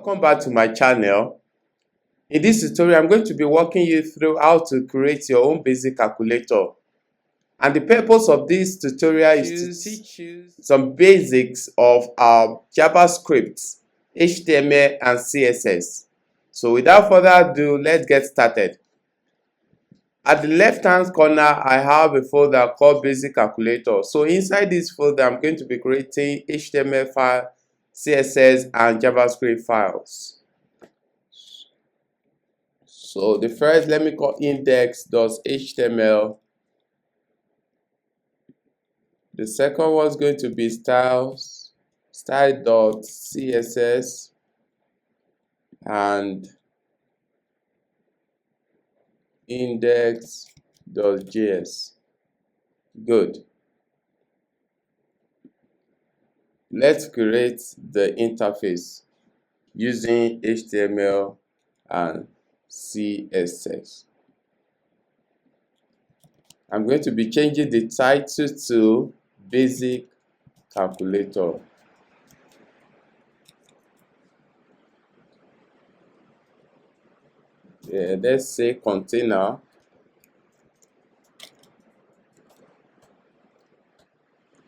Welcome back to my channel. In this tutorial, I'm going to be walking you through how to create your own basic calculator. And the purpose of this tutorial is to teach you some basics of JavaScript, HTML, and CSS. So without further ado, let's get started. At the left-hand corner, I have a folder called Basic Calculator. So inside this folder, I'm going to be creating HTML file, CSS, and JavaScript files. So the first, let me call index.html. The second one is going to be style.css, and index.js. Good. Let's create the interface using HTML and CSS. I'm going to be changing the title to Basic Calculator. Let's say container.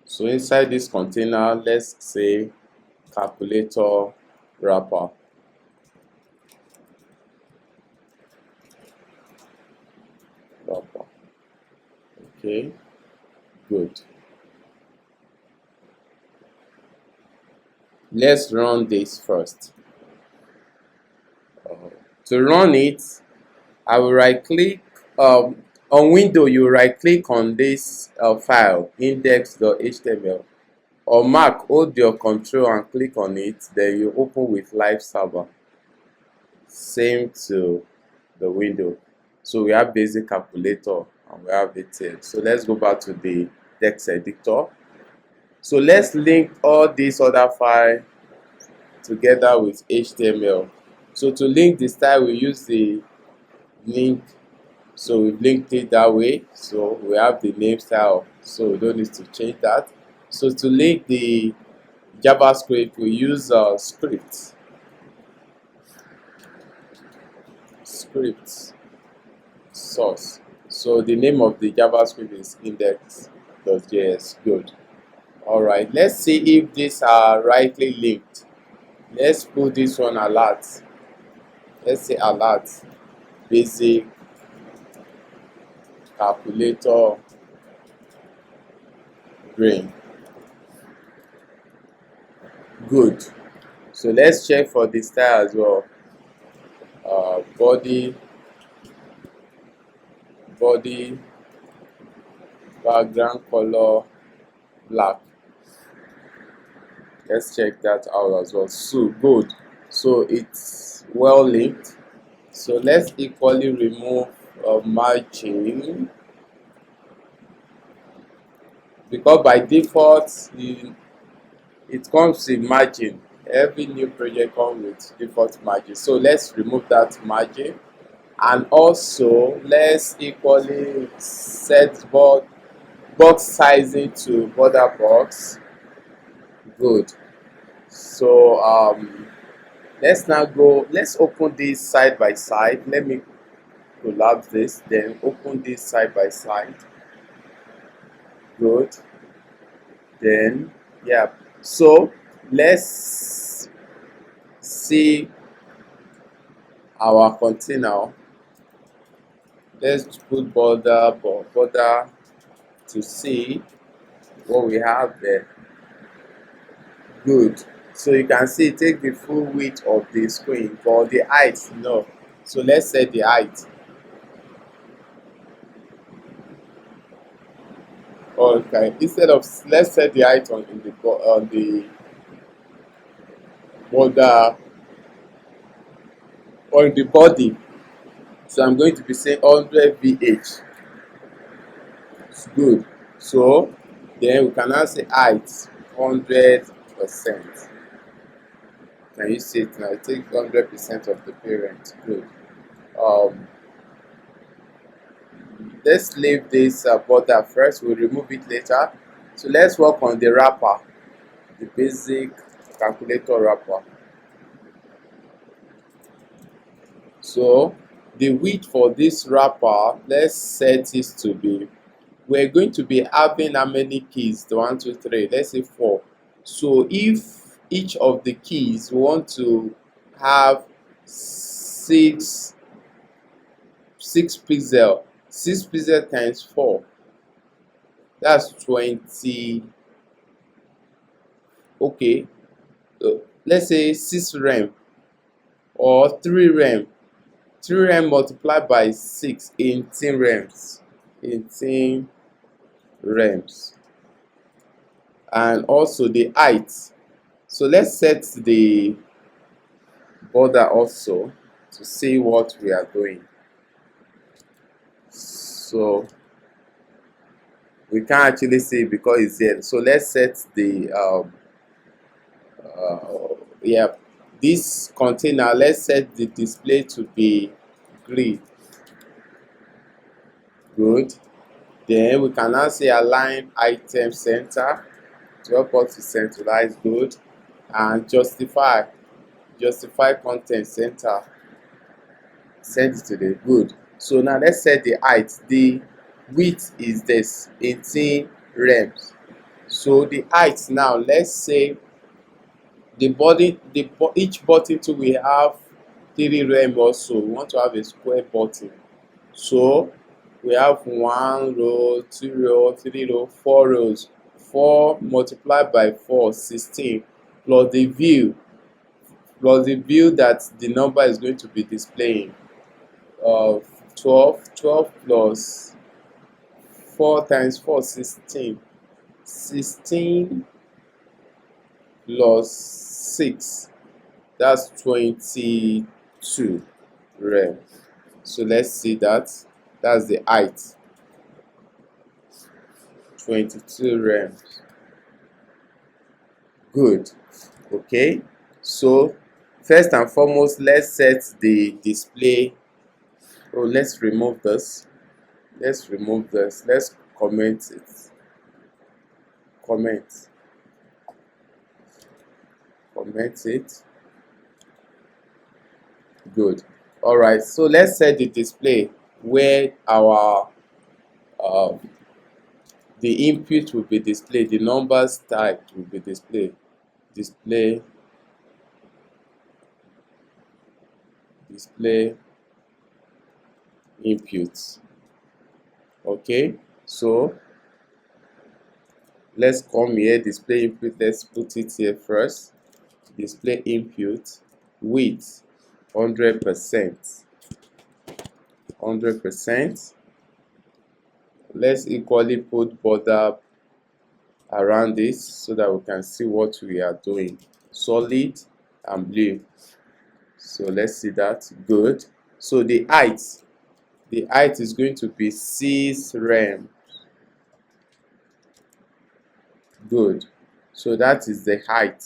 So inside this container, let's say calculator wrapper. Okay, good. Let's run this first. To run it, I will right click on window. You right click on this file index.html, or Mac, hold your control and click on it, then you open with live server. Same to the window. So we have basic calculator and we have it here. So let's go back to the text editor. So let's link all these other files together with HTML. So to link the style, we use the link. So we've linked it that way. So we have the name style. So we don't need to change that. So to link the JavaScript, we use script source. So the name of the JavaScript is index.js. Good. All right. Let's see if these are rightly linked. Let's put this one alert. Let's say alert basic calculator brain. Good. So let's check for the style as well. Body background color black. Let's check that out as well. So good. So it's well linked. So let's equally remove margin, because by default it comes with margin. Every new project comes with default margin. So let's remove that margin, and also let's equally set box sizing to border box. Good. So let's open this side by side. Let me collapse this, then open this side by side. Good. Then yeah, so let's see our container. Let's put border to see what we have there. Good. So you can see take the full width of the screen, for the height no. So let's set the height. Okay, instead of, let's set the height on the border on the body. So I'm going to be saying 100 VH. It's good. So then we can now say height 100%. Can you see it now? Take 100% of the parent. Good. Let's leave this border first. We'll remove it later. So let's work on the wrapper, the basic calculator wrapper. So the width for this wrapper, let's set it to be, we're going to be having how many keys? 1, 2, 3, let's say 4. So if each of the keys we want to have 6 pixel, 6 pixel times 4, that's 20. Okay, let's say 6 rem or 3 rem. 3 rem multiplied by 6, 18 rems. 18 rems. And also the height. So let's set the border also to see what we are doing. So we can't actually see because it's here. So let's set the yeah, this container, let's set the display to be grid. Good. Then we can now say align item center to help us to centralize. Good. And justify content center, send it to the good. So now let's set the height. The width is this 18 rems. So the height now, let's say the body, each button too we have 3 rem also. We want to have a square button. So we have 1 row, 2 row, 3 row, 4 rows. 4 multiplied by 4, 16, plus the view that the number is going to be displaying. 12 plus 4 times 4, 16. 16 plus 6, that's 22 rem. So let's see that. That's the height. 22 rems. Good. Okay. So first and foremost, let's set the display. Oh, let's remove this. Let's comment it. Comment it. Good. All right. So let's set the display where our the input will be displayed. The numbers typed will be displayed. Display inputs. Okay. So let's come here, display input. Let's put it here first. Display input width 100%. 100%. Let's equally put border around this so that we can see what we are doing. Solid and blue. So let's see that. Good. So the height is going to be 6 rem. Good. So that is the height.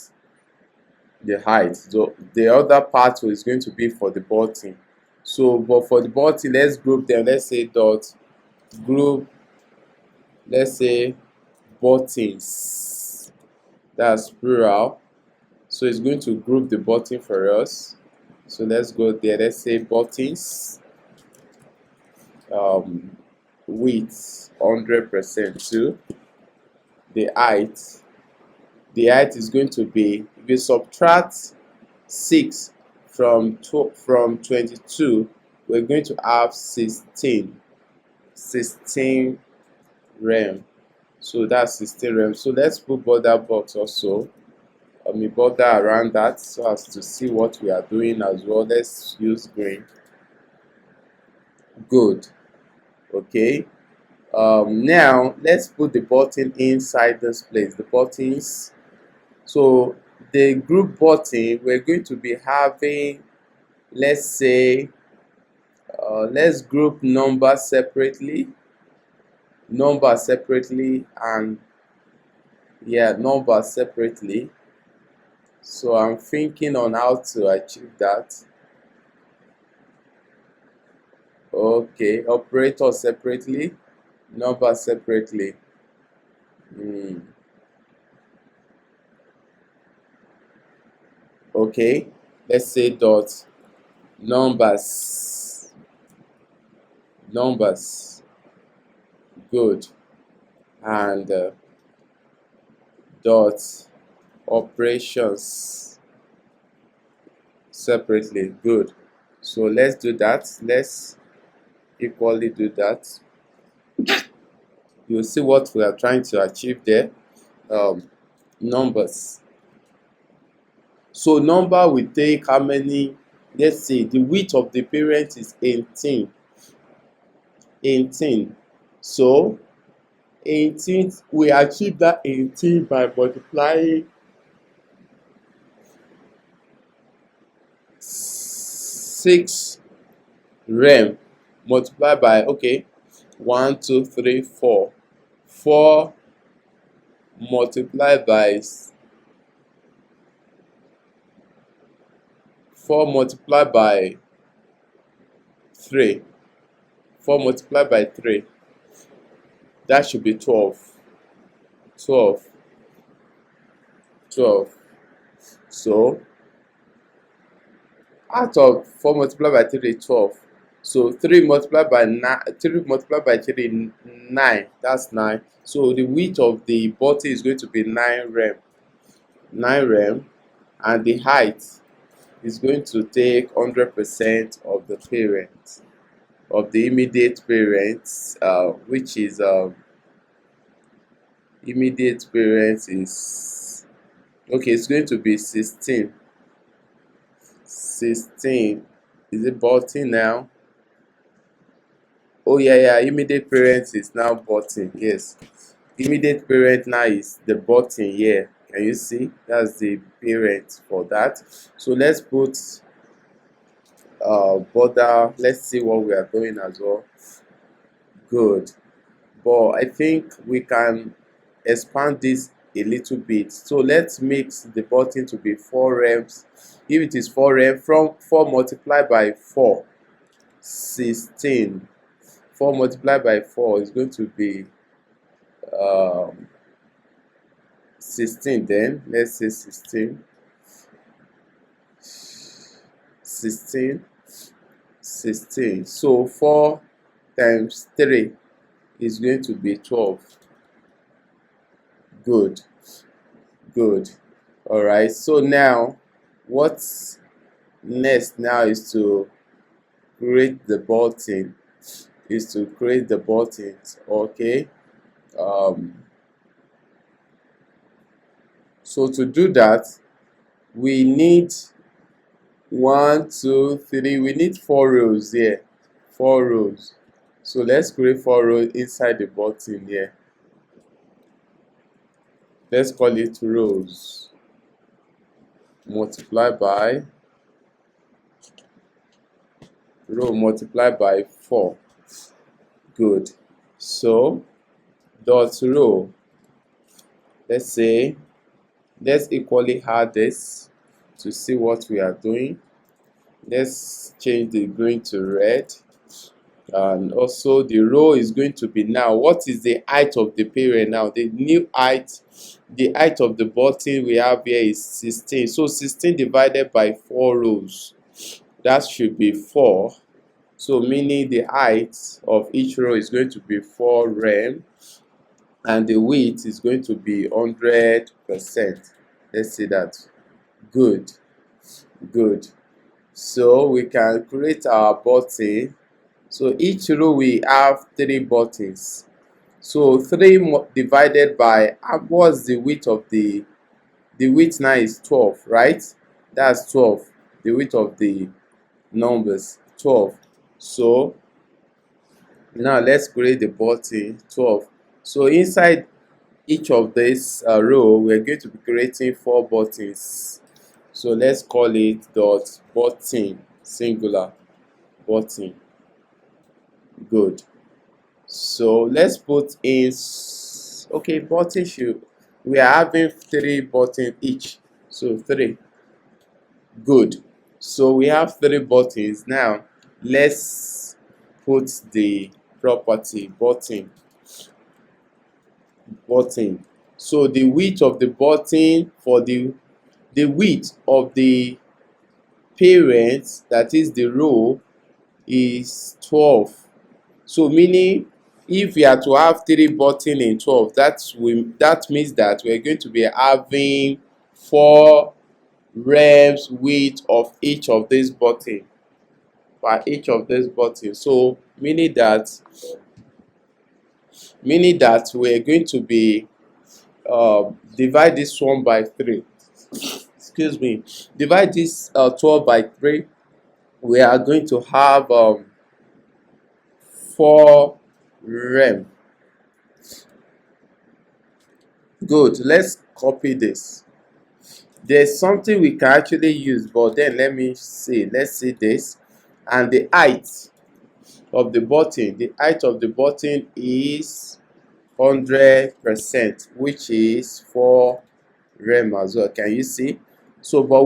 So the other part is going to be for the button. So but for the button, let's group them. Let's say dot group, let's say buttons. That's plural. So it's going to group the button for us. So let's go there. Let's say buttons width 100% too. The height is going to be, if you subtract 6 from 22, we're going to have 16 rem. So that's 16 rem. So let's put border box also. Border around that so as to see what we are doing as well. Let's use green. Good. Okay. Now let's put the button inside this place. The buttons. So the group button, we're going to be having, let's say, let's group number separately, and yeah, number separately. So I'm thinking on how to achieve that. Okay, operator separately, number separately. Okay, let's say dot numbers, numbers, good, and dot operations separately, good. So let's do that. Let's equally do that. You'll see what we are trying to achieve there. Numbers. So number will take how many? Let's say the width of the parent is 18. 18. So 18, we achieve that 18 by multiplying 6 rem multiplied by, okay, 1 2 3 4. 4 multiplied by 4 multiplied by 3. 4 multiplied by 3. That should be 12. 12. 12. So out of 4 multiplied by 3 is 12. So 3 multiplied by 9, 3 multiplied by 3, 9. That's 9. So the width of the bottle is going to be 9 rem. 9 rem. And the height is going to take 100% of the parent, of the immediate parent, which is immediate parent is, okay, it's going to be 16. 16. Is it button now? Oh yeah, immediate parent is now button. Yes, immediate parent now is the button here. Can you see? That's the parent for that. So let's put border. Let's see what we are doing as well. Good. But I think we can expand this a little bit. So let's make the button to be 4 rems. If it is 4 rem, from 4 multiplied by 4, 16. 4 multiplied by 4 is going to be 16. Then let's say 16. 16. 16. So 4 times 3 is going to be 12. Good. Good. All right. So now what's next now is to create the button. Okay. So to do that, we need 1 2 3, we need 4 rows here. 4 rows. So let's create 4 rows inside the button here. Let's call it rows multiplied by row multiplied by 4. Good. So dot row, let's say, let's equally add this to see what we are doing. Let's change the green to red. And also the row is going to be, now what is the height of the parent now? The new height, the height of the button we have here is 16. So 16 divided by 4 rows, that should be 4. So meaning the height of each row is going to be 4 rem, and the width is going to be 100%. Let's see that. Good. Good. So we can create our button. So each row we have 3 buttons. So 3 divided by, what's the width of the width now is 12, right? That's 12. The width of the numbers, 12. So now let's create the button 12. So inside each of this row, we're going to be creating 4 buttons. So let's call it dot button, singular, button. Good. So let's put in, okay, button should, we are having 3 buttons each. So 3. Good. So we have 3 buttons. Now let's put the property button. So the width of the button, for the width of the parent, that is the row, is 12. So meaning if we are to have 3 buttons in 12, that means that we're going to be having 4 rems width of each of these buttons for each of these buttons. So meaning that we're going to be divide this one by 3. Excuse me. Divide this 12 by 3. We are going to have 4 rem. Good. Let's copy this. There's something we can actually use, but then let's see this. And the height of the button is 100%, which is 4 rem as well. Can you see? So but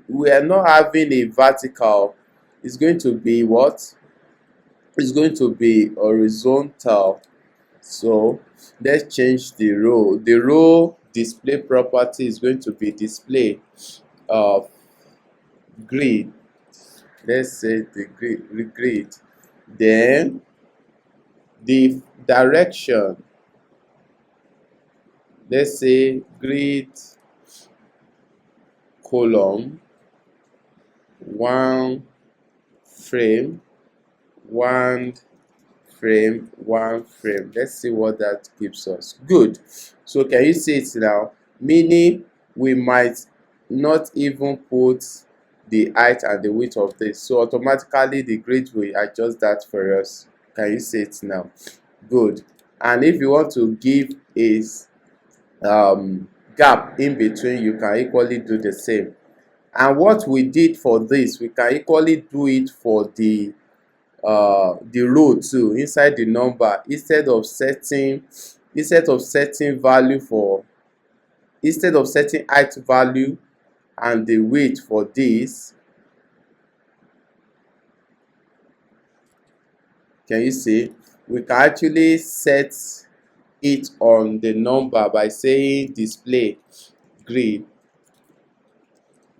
we are not having a vertical. It's going to be what? It's going to be horizontal. So let's change the row. The row display property is going to be display of grid. Let's say the grid. Then the direction, let's say grid column 1 frame 1 frame 1 frame. Let's see what that gives us. Good. So can you see it now? Meaning we might not even put the height and the width of this, so automatically the grid will adjust that for us. Can you see it now? Good. And if you want to give a gap in between, you can equally do the same. And what we did for this, we can equally do it for the row too, inside the number. Instead of setting height value and the width for this, can you see, we can actually set it on the number by saying display grid,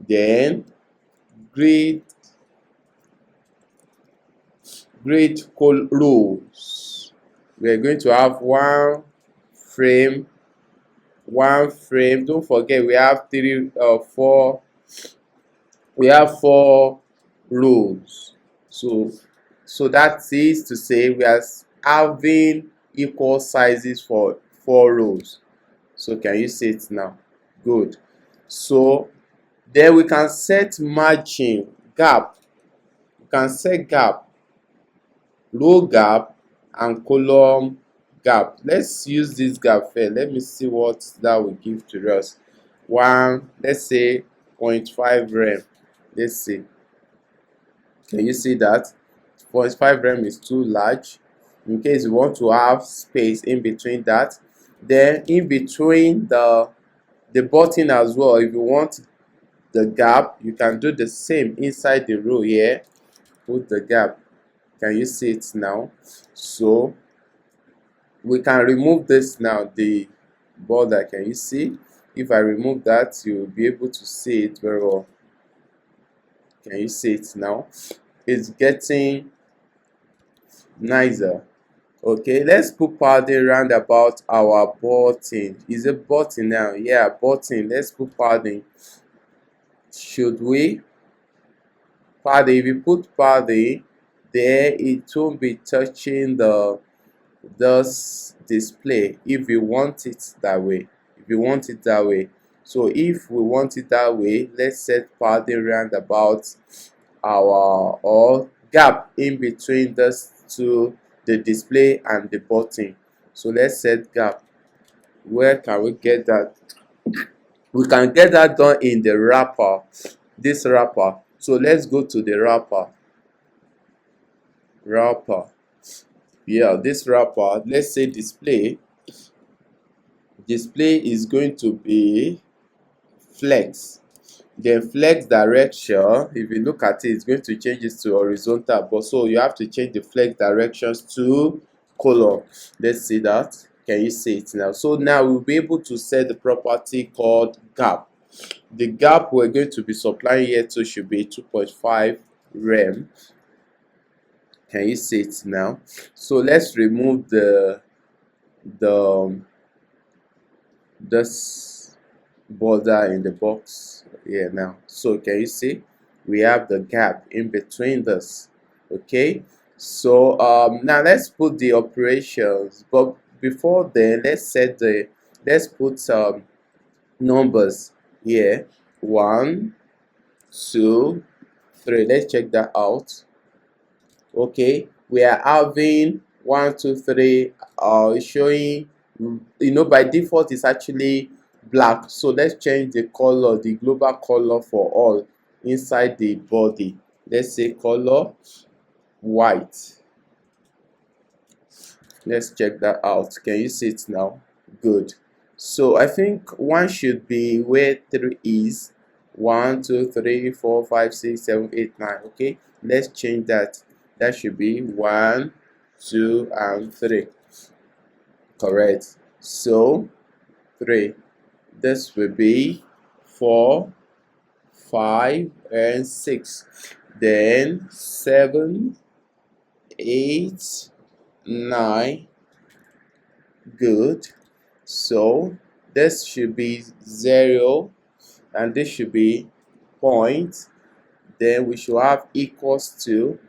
then grid rows. We are going to have 1 frame 1 frame. Don't forget we have 4 rows. So that is to say we are having equal sizes for 4 rows. So can you see it now? Good. So then we can set margin gap. We can set gap, row gap and column gap. Let's use this gap first. Let me see what that will give to us. Let's say 0.5 rem. Let's see. Can you see that? 0.5 rem is too large. In case you want to have space in between that, then in between the button as well, if you want the gap, you can do the same inside the row here. Put the gap. Can you see it now? So we can remove this now, the border. Can you see? If I remove that, you will be able to see it very well. Can you see it now? It's getting nicer. Okay, let's put padding round about our button. Is it button now? Yeah, button. Let's put padding. Should we? Padding. If you put padding there, it won't be touching this display if you want it that way. So if we want it that way, let's set padding round about our or gap in between this to the display and the button. So let's set gap. Where can we get that? We can get that done in the wrapper, this wrapper. So let's go to the wrapper. Yeah, this wrapper, let's say display is going to be flex. Then flex direction, if you look at it, it's going to change it to horizontal, but so you have to change the flex directions to column. Let's see that. Can you see it now? So now we'll be able to set the property called gap. The gap we're going to be supplying here to should be 2.5 rem. Can you see it now? So let's remove the this border in the box here now. So can you see we have the gap in between this? Okay, so now let's put the operations, but before then let's put some numbers here. 1, 2, 3. Let's check that out. Okay, we are having 1, 2, 3 showing, by default it's actually black. So let's change the color, the global color for all inside the body. Let's say color white. Let's check that out. Can you see it now? Good. So I think 1 should be where 3 is. 1, 2, 3, 4, 5, 6, 7, 8, 9. Okay, let's change that. That should be 1, 2, and 3. Correct. So 3. This will be 4, 5, and 6. Then 7, 8, 9. Good. So this should be 0, and this should be point. Then we should have equals to.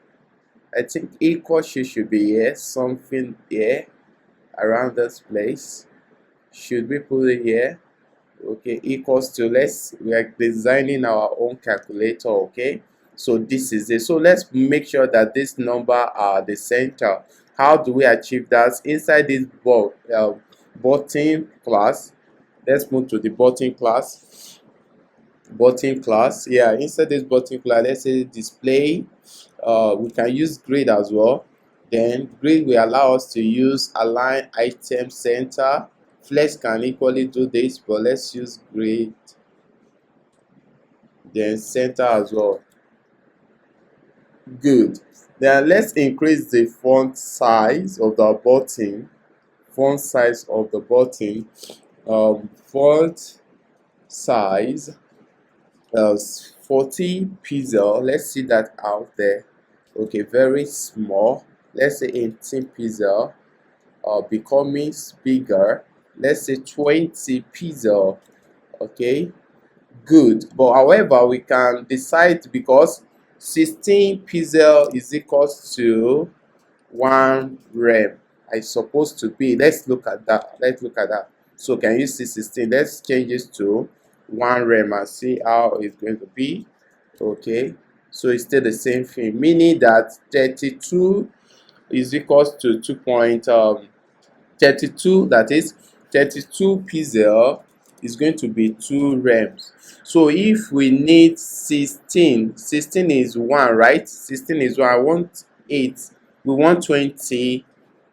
I think equal should be here, something here around this place. Should we put it here? Okay, equals to, we are designing our own calculator. Okay, so this is it. So let's make sure that this number are the center. How do we achieve that? Inside this button class, let's move to the button class. Yeah, inside this button class, let's say display. We can use grid as well. Then grid will allow us to use align item center. Flex can equally do this, but let's use grid, then center as well. Good. Then let's increase the font size of the button. Font size size 40 pixel. Let's see that out there. Okay, very small. Let's say 18 pixel. Becoming bigger. Let's say 20 pixel. Okay, good. But however, we can decide, because 16 pixel is equals to 1 rem. I supposed to be. Let's look at that. So can you see 16? Let's change this to 1 rem and see how it's going to be. Okay, so it's still the same thing, meaning that 32 is equals to 2.32. That is 32 pixel is going to be 2 rems. So if we need 16 is 1, right? 16 is 1. I want 8. We want 20,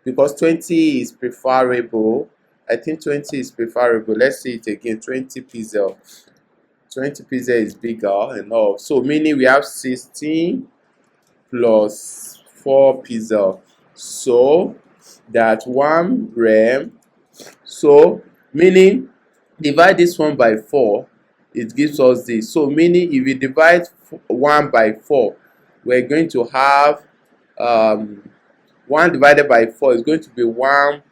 because 20 is preferable. I think 20 is preferable. Let's see it again. 20 pixel. 20 pixel is bigger and all. So meaning we have 16 plus 4 pixel. So that 1 rem. So meaning divide this one by 4, it gives us this. So meaning if we divide 1 by 4, we're going to have 1 divided by 4 is going to be 1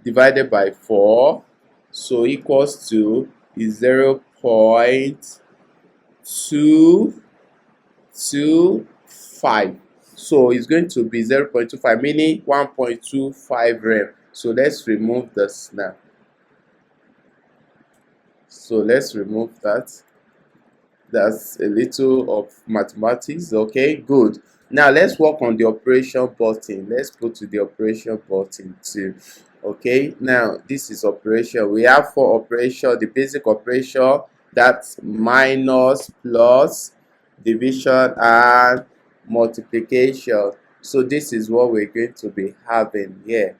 divided by 4. So equals to is 0.225. So it's going to be 0.25, meaning 1.25 rem. So let's remove this now. So let's remove that. That's a little of mathematics. Okay, good. Now let's work on the operation button. Let's go to the operation button too. Okay, now this is operation. We have 4 operation. The basic operation, that's minus, plus, division, and multiplication. So this is what we're going to be having here.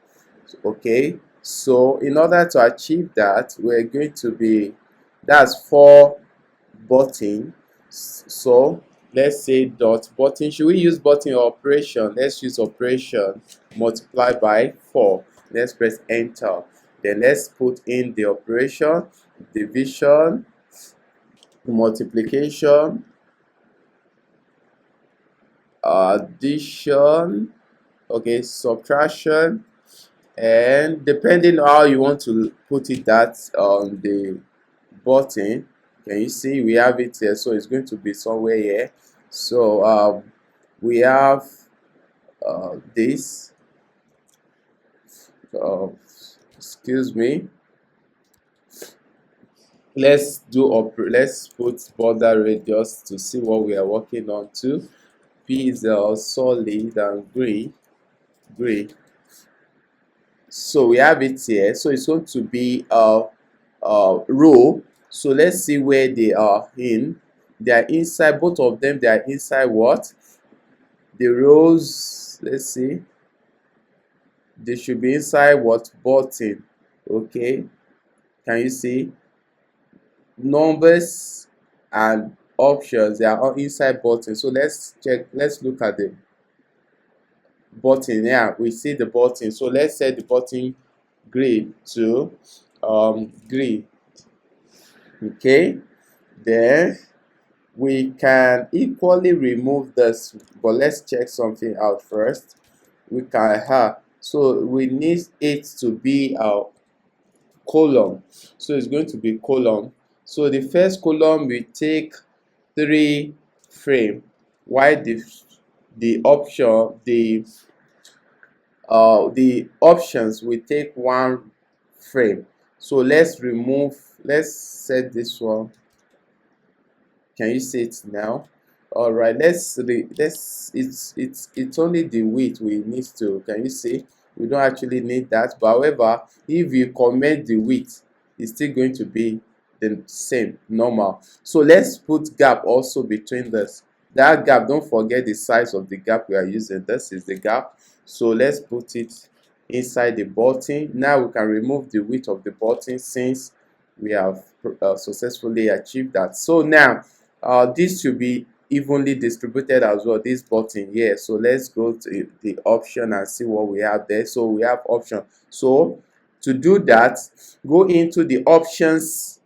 Okay, so in order to achieve that, we're going to be, that's 4 button. So let's say dot button. Should we use button or operation? Let's use operation. Multiply by 4. Let's press enter. Then let's put in the operation, division, multiplication, addition, okay, subtraction, and depending on how you want to put it that on the button. Can you see we have it here? So it's going to be somewhere here. So we have this uh, excuse me, let's put border radius to see what we are working on to. P is solid and gray. So we have it here. So it's going to be a row. So let's see where they are in. They are inside, both of them, they are inside what? The rows, let's see. They should be inside what? Button. Okay. Can you see? Numbers and options, they are all inside button. So let's check, let's look at the button. Yeah, we see the button. So let's set the button grid to grid. Okay, then we can equally remove this, but let's check something out first. We can have, so we need it to be a column. So it's going to be column. So the first column we take 3 frame, while the option the options will take 1 frame. So let's set this one. Can you see it now? All right, it's only the width we need to. Can you see? We don't actually need that, but however, if you comment the width, it's still going to be the same, normal. So let's put gap also between this. That gap, don't forget the size of the gap we are using. This is the gap. So let's put it inside the button. Now we can remove the width of the button since we have successfully achieved that. So now this should be evenly distributed as well, this button here. So let's go to the option and see what we have there. So we have option. So to do that, go into the options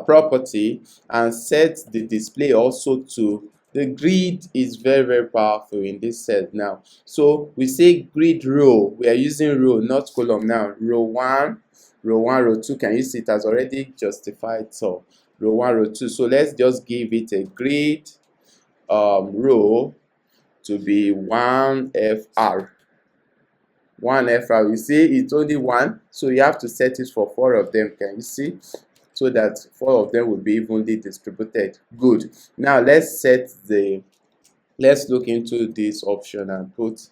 property and set the display also to the grid. Is very powerful in this set now. So we say grid row, we are using row not column now. Row 1, row 2. Can you see it has already justified? So row 1, row 2. So let's just give it a grid row to be 1FR. 1FR. You see it's only 1, so you have to set it for 4 of them. Can you see? So that 4 of them will be evenly distributed. Good. Now let's look into this option and put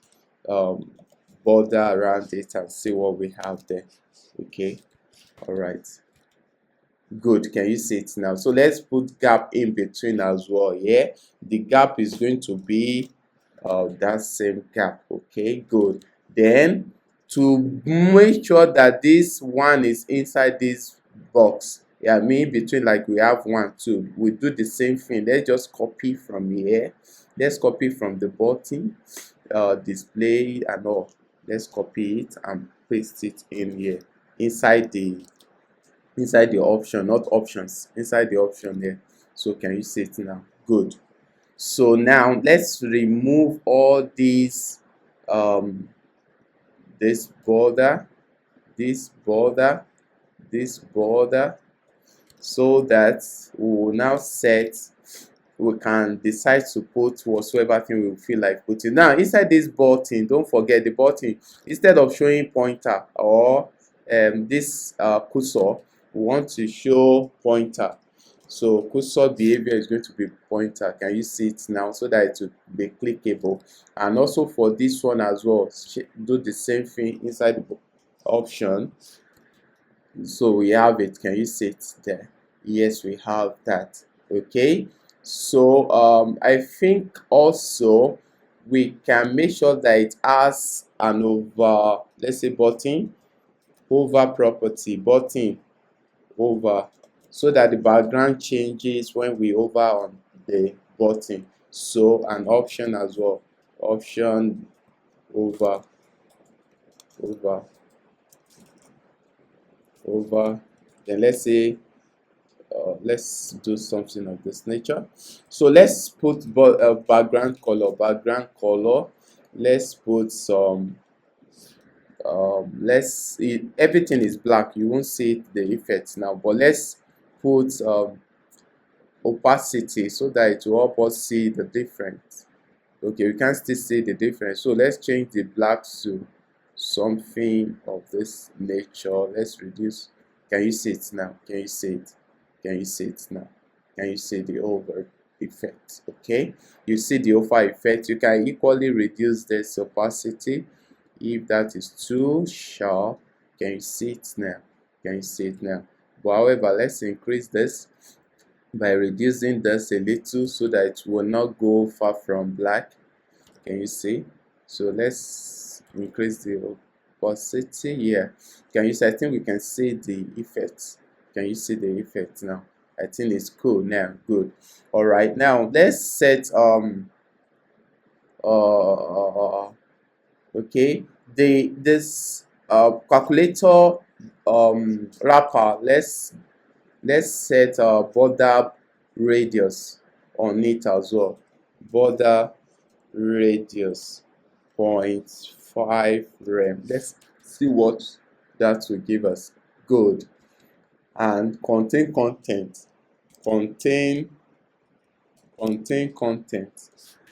border around it and see what we have there. Okay. All right. Good. Can you see it now? So let's put gap in between as well. Yeah, the gap is going to be that same gap. Okay, good. Then to make sure that this one is inside this box, yeah, me between, like we have 1, 2, we do the same thing. Let's just copy from here. Let's copy from the button, display and all. Let's copy it and paste it in here inside the option, not options, inside the option there. So can you see it now? Good. So now let's remove all these this border, this border, this border, so that we will now we can decide to put whatsoever thing we feel like putting. Now inside this button, don't forget the button, instead of showing pointer or this cursor, we want to show pointer. So cursor behavior is going to be pointer. Can you see it now? So that it will be clickable. And also for this one as well, do the same thing inside the option. So we have it. Can you see it there? Yes, we have that. Okay. So I think also we can make sure that it has an over, let's say button over property, button over, so that the background changes when we over on the button. So an option as well, option over, then let's say let's do something of this nature. So let's put background color. Let's put some everything is black, you won't see the effects now, but let's put opacity so that it will help us see the difference. Okay, we can still see the difference, so let's change the black to something of this nature. Let's reduce. Can you see it now? Can you see it? Can you see it now? Can you see the over effect? Okay, you see the over effect. You can equally reduce this opacity if that is too sharp. Can you see it now? Can you see it now? But however, let's increase this by reducing this a little so that it will not go far from black. Can you see? So let's increase the opacity here. Can you see? I think we can see the effects. Can you see the effect now? I think it's cool now. Good. All right, now let's set okay, this calculator wrapper. Let's set border radius on it as well. Border radius 0.5 rem. Let's see what that will give us. Good. And contain content. Contain content.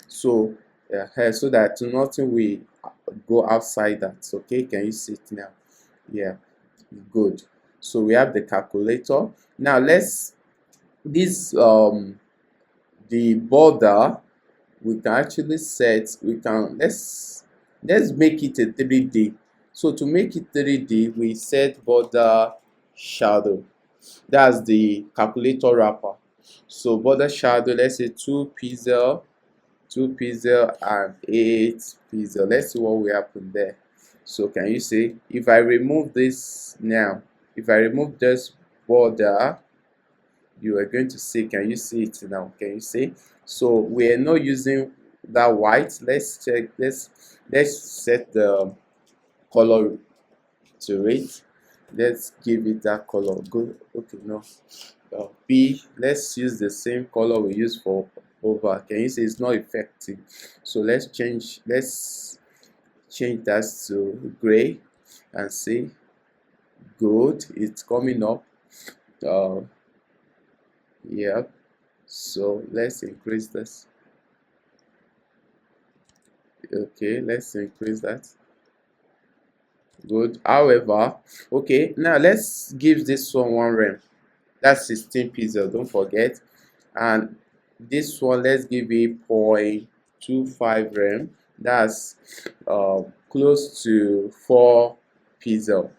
So so that nothing will go outside that. Okay, can you see it now? Yeah, good. So we have the calculator. Now let's this the border, we can actually set, let's make it a 3D. So to make it 3D, we set border shadow. That's the calculator wrapper. So border shadow, let's say 2 pixel, 2 pixel and 8 pixel. Let's see what will happen there. So can you see, if I remove this now, if I remove this border, you are going to see, can you see it now? Can you see? So we are not using that white. Let's check this. Let's set the color to it. Let's give it that color. Good. Okay, no. B. Let's use the same color we use for over. Can you see it's not effective? So let's change. Let's change that to gray and see. Good. It's coming up. Yeah. So let's increase this. Okay, let's increase that. Good. However, okay, now let's give this one rem. That's 16 pixels, don't forget. And this one, let's give it 0.25 rem. That's close to 4 pixel.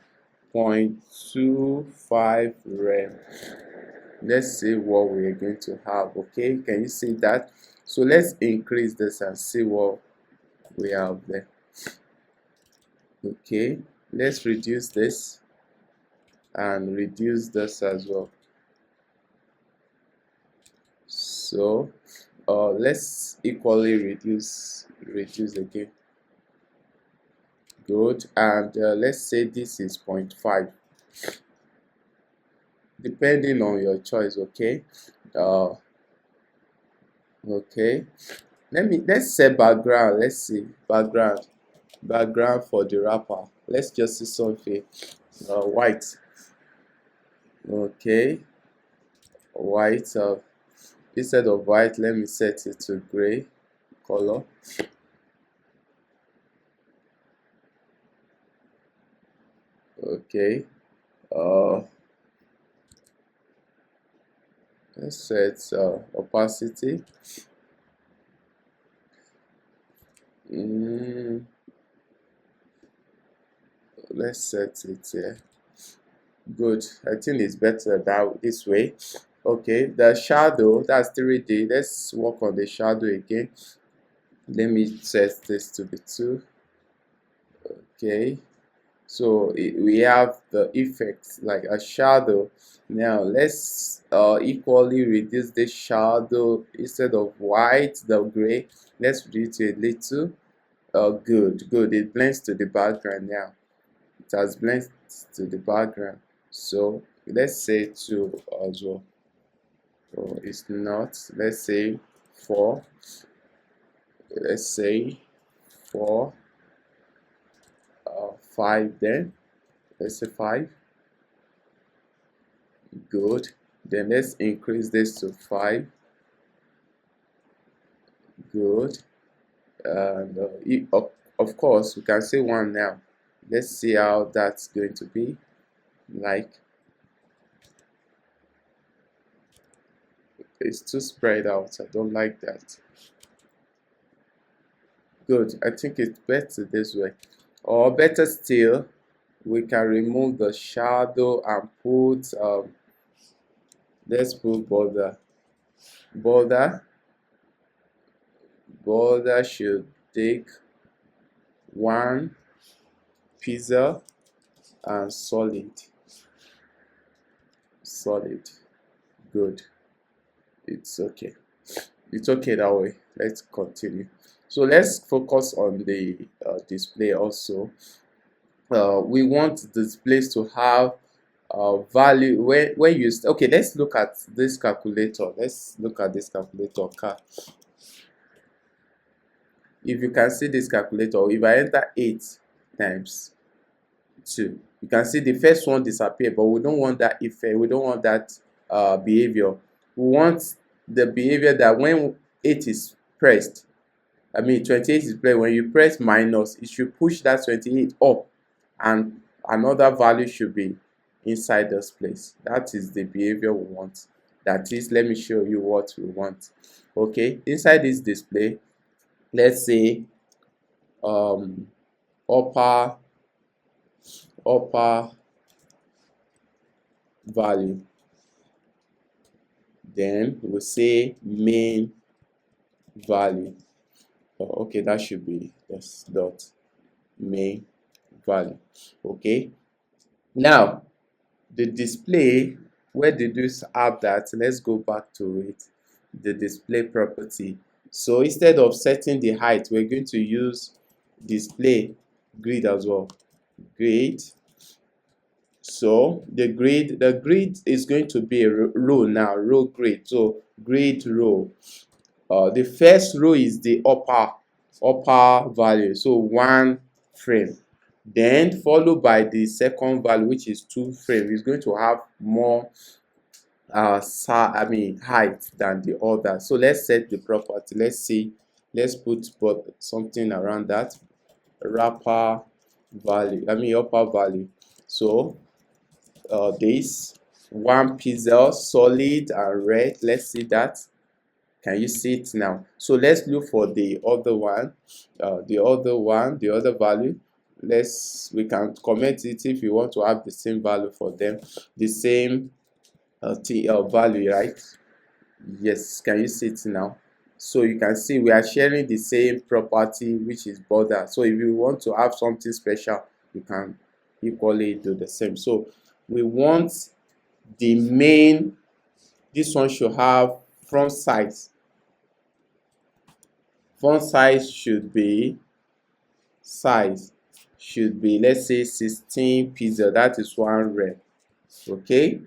0.25 rem. Let's see what we're going to have. Okay, can you see that? So let's increase this and see what we have there. Okay, let's reduce this and reduce this as well. So let's equally reduce again. Good. And let's say this is 0.5, depending on your choice. Okay, okay, let's say background. Let's see background for the wrapper. Let's just see something white. Okay, white. Instead of white, let me set it to gray color. Okay, let's set opacity. Let's set it here. Good. I think it's better that this way. Okay, the shadow, that's 3D. Let's work on the shadow again. Let me set this to be 2. Okay, so we have the effects like a shadow. Now let's equally reduce the shadow. Instead of white, the gray, let's reduce it a little. Good. It blends to the background now. It has blended to the background. So let's say 2 as well. or it's not. Let's say 4. Let's say 4, 5 then. Let's say 5. Good. Then let's increase this to 5. Good. And of course, we can say 1 now. Let's see how that's going to be like. It's too spread out. I don't like that. Good. I think it's better this way. Or better still, we can remove the shadow and put let's put border. Border should take 1 pixel and solid. Good. It's okay. It's okay that way. Let's continue. So let's focus on the display also. We want displays to have value when you okay. Let's look at this calculator. Car. If you can see this calculator, if I enter 8 times 2, you can see the first one disappear, but we don't want that effect. We don't want that behavior. We want the behavior that when 8 is pressed, 28 is pressed, when you press minus, it should push that 28 up and another value should be inside this place. That is the behavior we want. That is, let me show you what we want. Okay, inside this display, let's say upper value, then we'll say main value. Okay, that should be this dot main value. Okay, now the display, where did you have that? Let's go back to it, the display property. So instead of setting the height, we're going to use display grid as well. Grid. So the grid is going to be a row now, row grid. So grid row. The first row is the upper value, so 1 frame. Then followed by the second value, which is 2 frames. It's going to have more height than the other. So let's set the property. Let's see. Let's put something around that. Upper value. So this 1 pixel solid and red. Let's see that. Can you see it now? So let's look for the other one, the other value. We can comment it if you want to have the same value for them, the same TL value, right? Yes, can you see it now? So you can see we are sharing the same property, which is border. So if you want to have something special, you can equally do the same. So we want the main, this one should have front size. Font should be, let's say 16 pixel. That is 1 rep. Okay,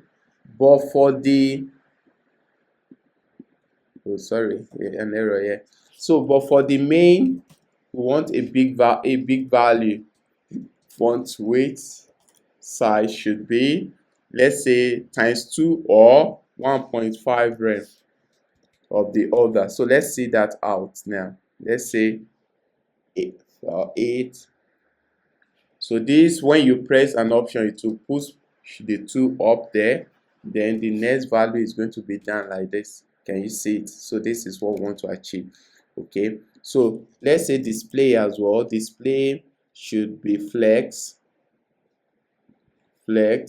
but for the an error here. So but for the main, we want a big value. Font weight size should be, let's say, times 2 or 1.5 rep of the other. So let's see that out now. Let's say 8. So this, when you press an option, it will push the 2 up there. Then the next value is going to be down like this. Can you see it? So this is what we want to achieve. Okay, so let's say display as well. Display should be flex. Then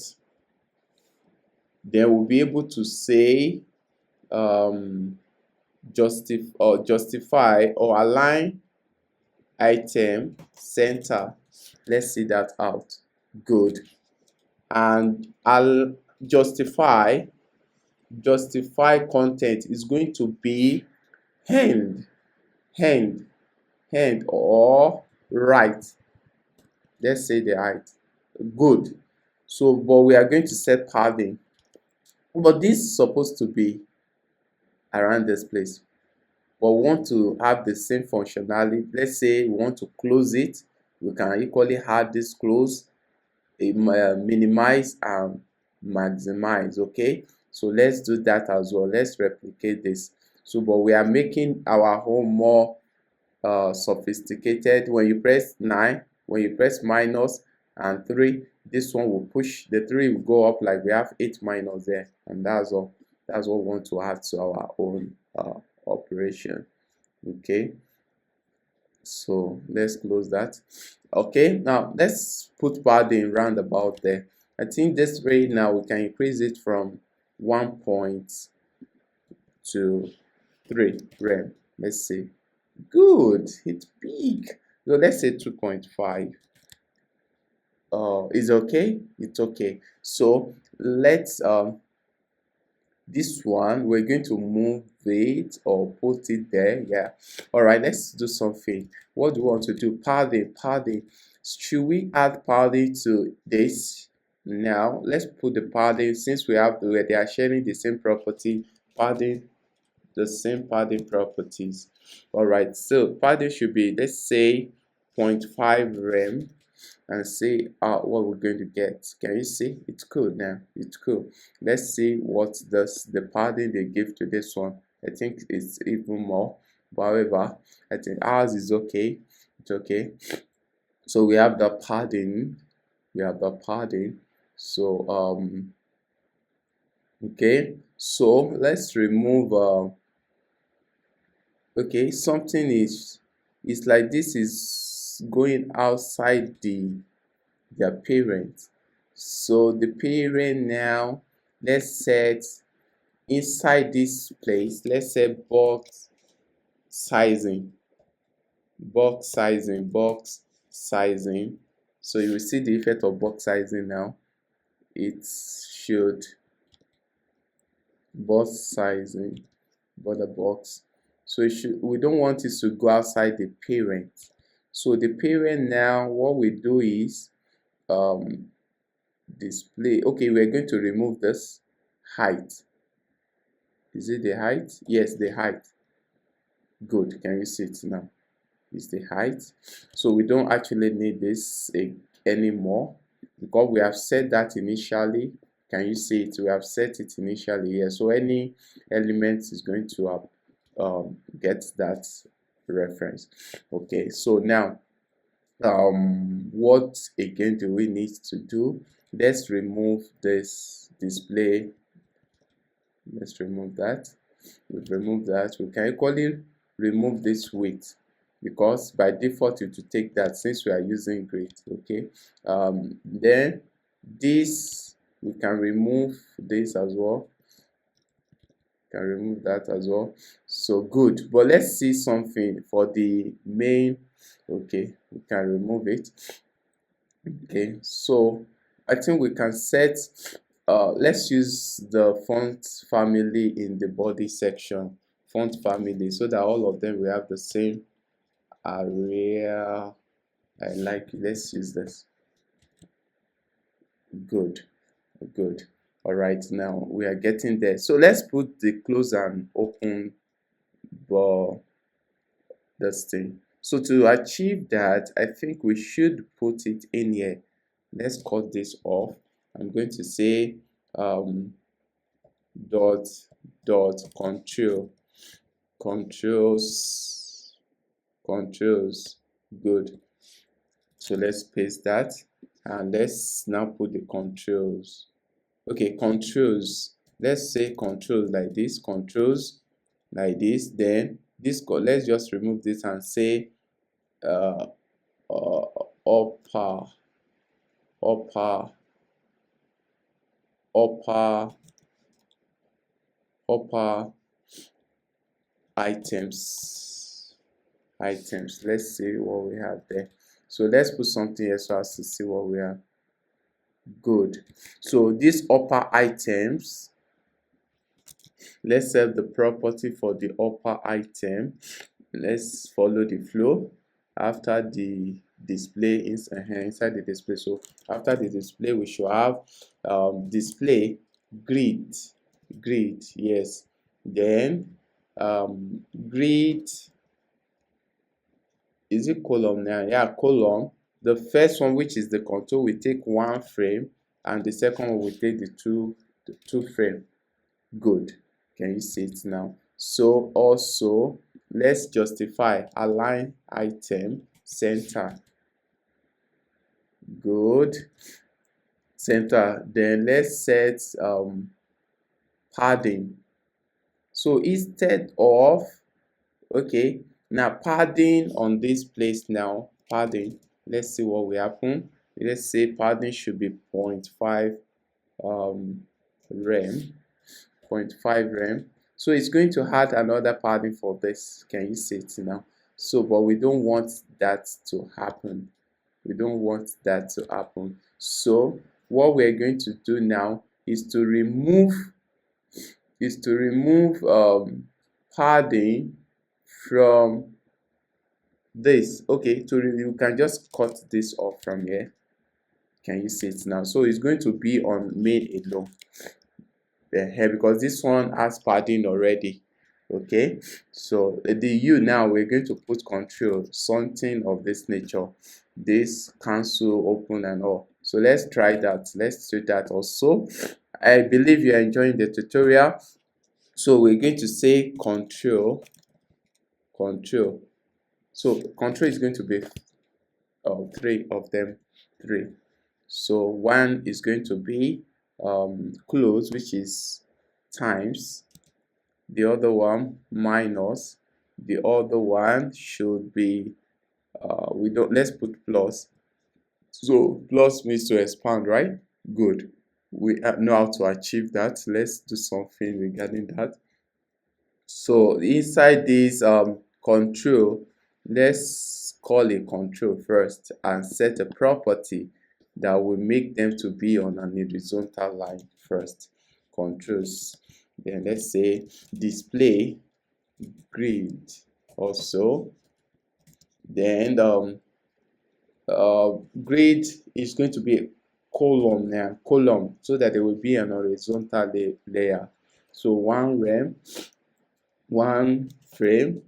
we'll be able to say justify or align item center. Let's see that out. Good. And I'll justify content is going to be hand or right. Let's say the height. Good. So but we are going to set padding, but this is supposed to be around this place, but we want to have the same functionality. Let's say we want to close it, we can equally add this close, minimize and maximize. Okay, so let's do that as well. Let's replicate this. So but we are making our home more sophisticated. When you press 9, when you press minus and 3, this one will push, the 3 will go up, like we have 8 minus there, and that's all. That's what we want to add to our own operation. Okay, so let's close that. Okay, now let's put padding roundabout there. I think this rate now we can increase it from 1 point to 3 rem. Let's see. Good, it's big. So let's say 2.5. Is okay? It's okay. So let's this one we're going to move it or put it there. Yeah, all right, let's do something. What do we want to do? Padding. Should we add padding to this? Now let's put the padding, since we have they are sharing the same property, padding, the same padding properties. All right, so padding should be, let's say 0.5 rem, and see what we're going to get. Can you see? It's cool now. It's cool. Let's see what does the padding they give to this one. I think it's even more. But however, I think ours is okay. It's okay. So we have the padding. We have the padding. So okay. So let's remove okay, something is like this is going outside their parent. So the parent now, let's set inside this place, let's say box sizing. So you will see the effect of box sizing now. It should box sizing, border box. So it should, we don't want it to go outside the parent. So the parent now, what we do is display. Okay, we're going to remove this height. Is it the height? Yes, the height. Good. Can you see it now? It's the height. So we don't actually need this anymore because we have set that initially. Can you see it? We have set it initially here. So any element is going to get that reference. Okay, so now what again do we need to do? Let's remove this display. Let's remove that. We've removed that. We can equally remove this width because by default it will take that since we are using grid. Okay, then this we can remove this as well. Can remove that as well. So good, but let's see something for the main. Okay, we can remove it. Okay, so I think we can set let's use the font family in the body section, font family, so that all of them will have the same area. I like it. Let's use this. Good. All right, now we are getting there. So let's put the close and open this thing. So to achieve that, I think we should put it in here. Let's cut this off. I'm going to say dot controls. Good. So let's paste that and let's now put the controls. Okay, controls. Let's say controls like this, controls like this. Then this, let's just remove this and say upper items. Let's see what we have there. So let's put something else so as to see what we have. Good. So these upper items, let's set the property for the upper item. Let's follow the flow after the display inside the display. So after the display we should have display grid. Yes, then grid, is it column now? Yeah, column. The first one, which is the control, we take one frame, and the second one we take the two frame. Good. Can you see it now? So also let's justify align item center. Good. Center. Then let's set padding. So instead of, okay, now padding on this place now, padding, let's see what will happen. Let's say padding should be 0.5 rem, 0.5 rem. So it's going to add another padding for this. Can you see it now? So but we don't want that to happen. We don't want that to happen. So what we're going to do now is to remove padding from this. Okay, you can just cut this off from here. Can you see it now? So it's going to be on main alone here, because this one has padding already. Okay, so the U now, we're going to put control, something of this nature, this cancel, open and all. So let's try that. Let's do that also. I believe you are enjoying the tutorial. So we're going to say control. So control is going to be three of them, three. So one is going to be close, which is times, the other one minus, the other one should be let's put plus. So plus means to expand, right? Good. We know how to achieve that. Let's do something regarding that. So inside this control, let's call a control first and set a property that will make them to be on an horizontal line first. Controls. Then let's say display grid also. Then grid is going to be a column now, column, so that there will be an horizontal layer. So one rem, one frame,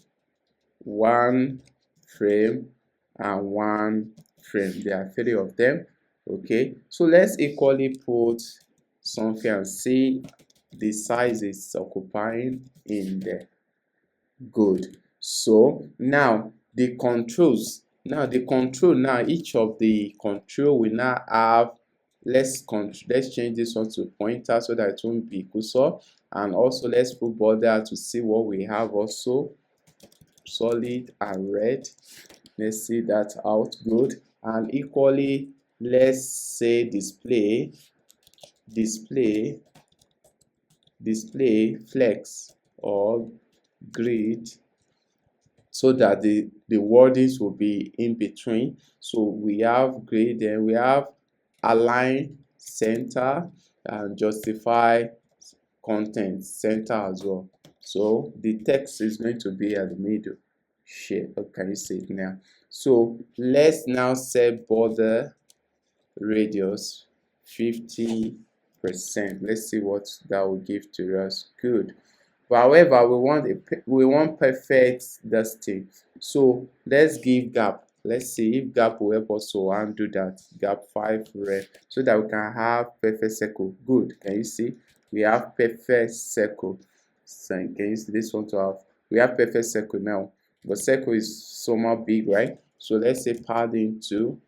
one frame, and one frame. There are three of them. Okay, so let's equally put something and see the size is occupying in there. Good. So now the controls, each of the control will now have, let's change this one to pointer so that it won't be cursor, and also let's put border to see what we have also, solid and red. Let's see that out. Good. And equally, let's say display flex or grid, so that the wordings will be in between. So we have grid, and we have align center, and justify content center as well. So the text is going to be at the middle. Share. Can you see it now? So let's now set border radius 50%. Let's see what that will give to us. Good. But however, we want perfect dusting. So let's give gap. Let's see if gap will help us to undo that. Gap 5 red, so that we can have perfect circle. Good. Can you see? We have perfect circle. So can you see this one to have? We have perfect circle now. But circle is somewhat big, right? So let's say padding 2,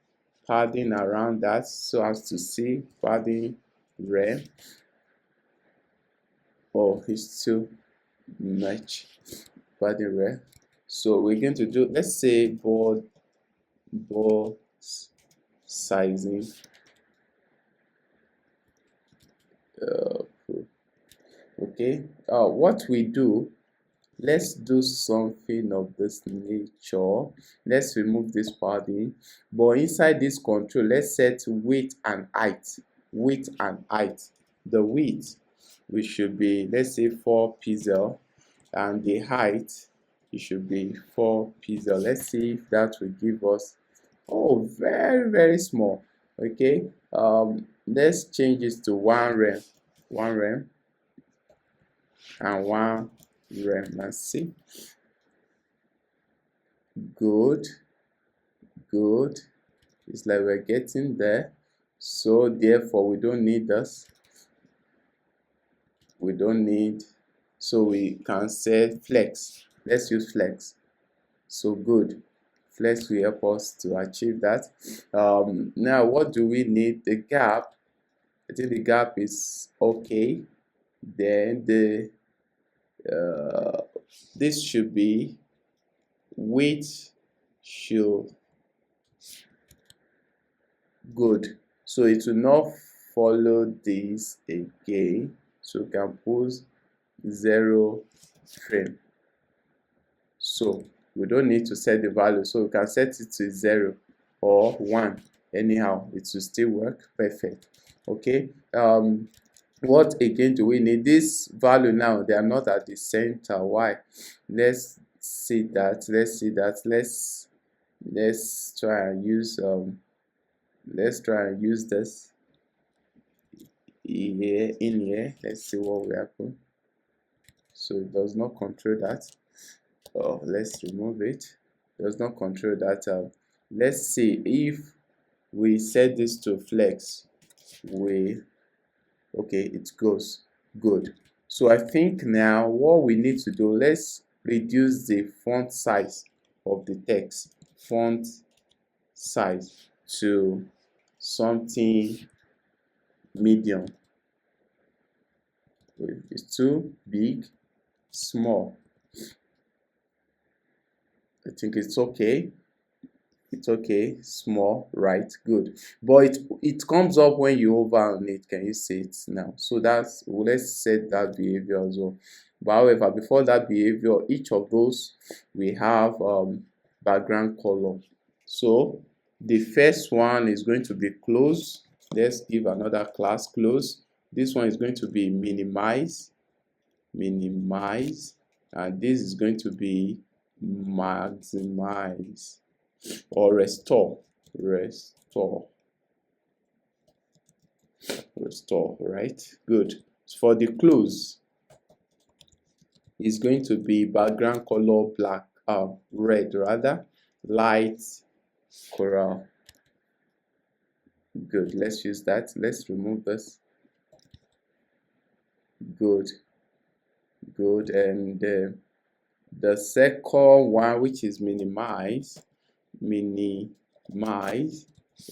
padding around that, so as to see padding red. Oh, it's too much padding red. So we're going to do, let's say board sizing. Okay. What we do, let's do something of this nature. Let's remove this padding, but inside this control, let's set width and height. Width and height. The width, we should be, let's say 4 pixel, and the height, it should be 4 pixel. Let's see if that will give us, oh, very, very small. Okay. Let's change this to 1 rem, and 1 supremacy. Good. It's like we're getting there. So therefore we don't need this. We don't need, so we can say flex. Let's use flex. So good. Flex will help us to achieve that. Now what do we need? The gap. I think the gap is okay. Then the this should be width should good. So it will not follow this again. So we can put 0 frame. So we don't need to set the value. So we can set it to 0 or 1. Anyhow, it will still work perfect. Okay. What again do we need? This value now, they are not at the center. Why? Let's see that. Let's try and use this here in here. Let's see what will happen. So it does not control that. Oh, let's remove it. It does not control that. Let's see if we set this to flex. Okay, it goes good. So I think now what we need to do, let's reduce the font size of the text. Font size to something medium. It's too big, small. I think it's okay. It's okay, small, right, good. But it comes up when you hover on it. Can you see it now? So that's, let's set that behavior as well. But however, before that behavior, each of those we have background color. So the first one is going to be close. Let's give another class close. This one is going to be minimize, and this is going to be maximize or restore, right? Good. For the close, it's going to be background color black, red rather, light coral. Good. Let's use that. Let's remove this. Good. And the second one, which is minimize,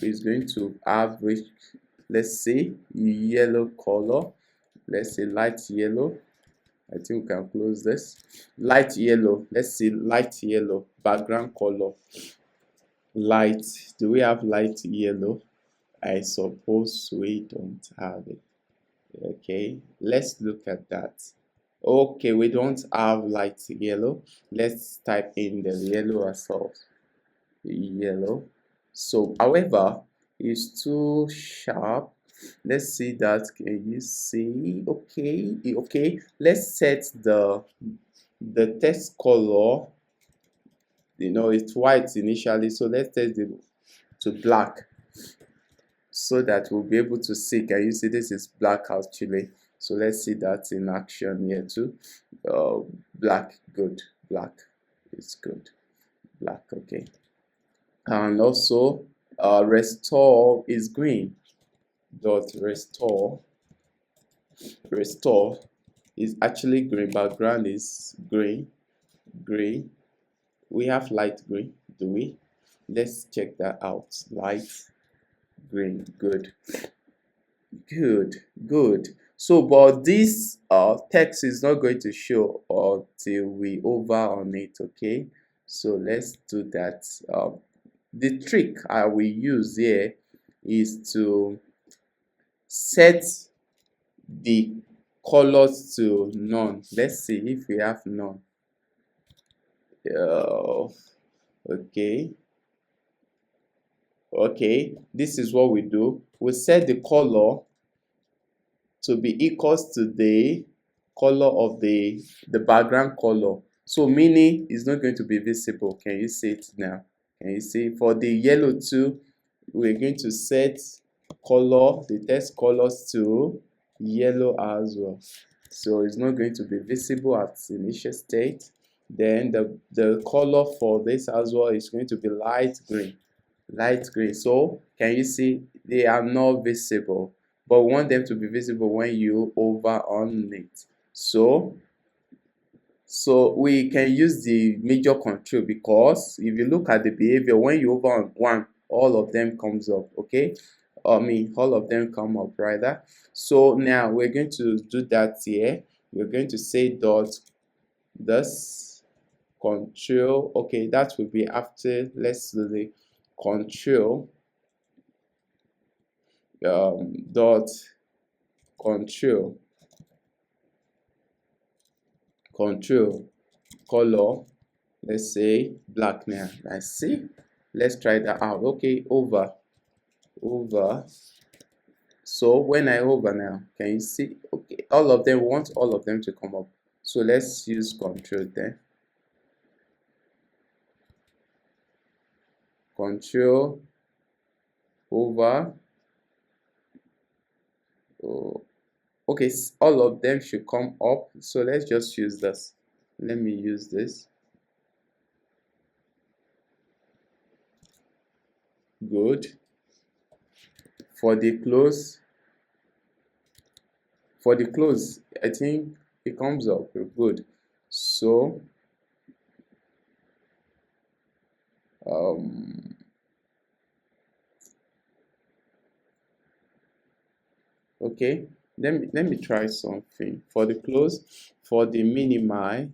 is going to average, let's say yellow color. Let's say light yellow. I think we can close this. Light yellow. Let's see light yellow background color. Light. Do we have light yellow? I suppose we don't have it. Okay, let's look at that. Okay, we don't have light yellow. Let's type in the yellow ourselves. Yellow. So however, it's too sharp. Let's see that. Can you see? Okay, let's set the text color. You know, it's white initially, so let's set it to black so that we'll be able to see. Can you see? This is black actually. So let's see that in action here too. Black, good. Black is good. Black, okay. And also restore is green. Dot restore is actually green. Background is green. We have light green, do we? Let's check that out. Light green. Good. So but this text is not going to show until we hover on it. Okay, so let's do that. The trick I will use here is to set the colors to none. Let's see if we have none. Okay, this is what we do. We set the color to be equals to the color of the background color. So meaning it's not going to be visible. Can you see it now? Can you see? For the yellow too, we're going to set color, the text colors to yellow as well. so it's not going to be visible at initial state. Then the color for this as well is going to be light green. So can you see they are not visible, but we want them to be visible when you hover on it. So we can use the major control, because if you look at the behavior, when you hover on one, all of them comes up. Okay, I mean all of them come up rather. So now we're going to do that here. We're going to say dot this control. Okay, that will be after. Let's do the control dot control color, let's say black. Now I see, let's try that out. Okay, over. So when I hover now, can you see? Okay, all of them, want all of them to come up. So let's use control then. Control over. Oh, okay, all of them should come up. So let's just use this. Let me use this. Good. For the close, I think it comes up. Good. So okay, let me try something. For the close, for the minimi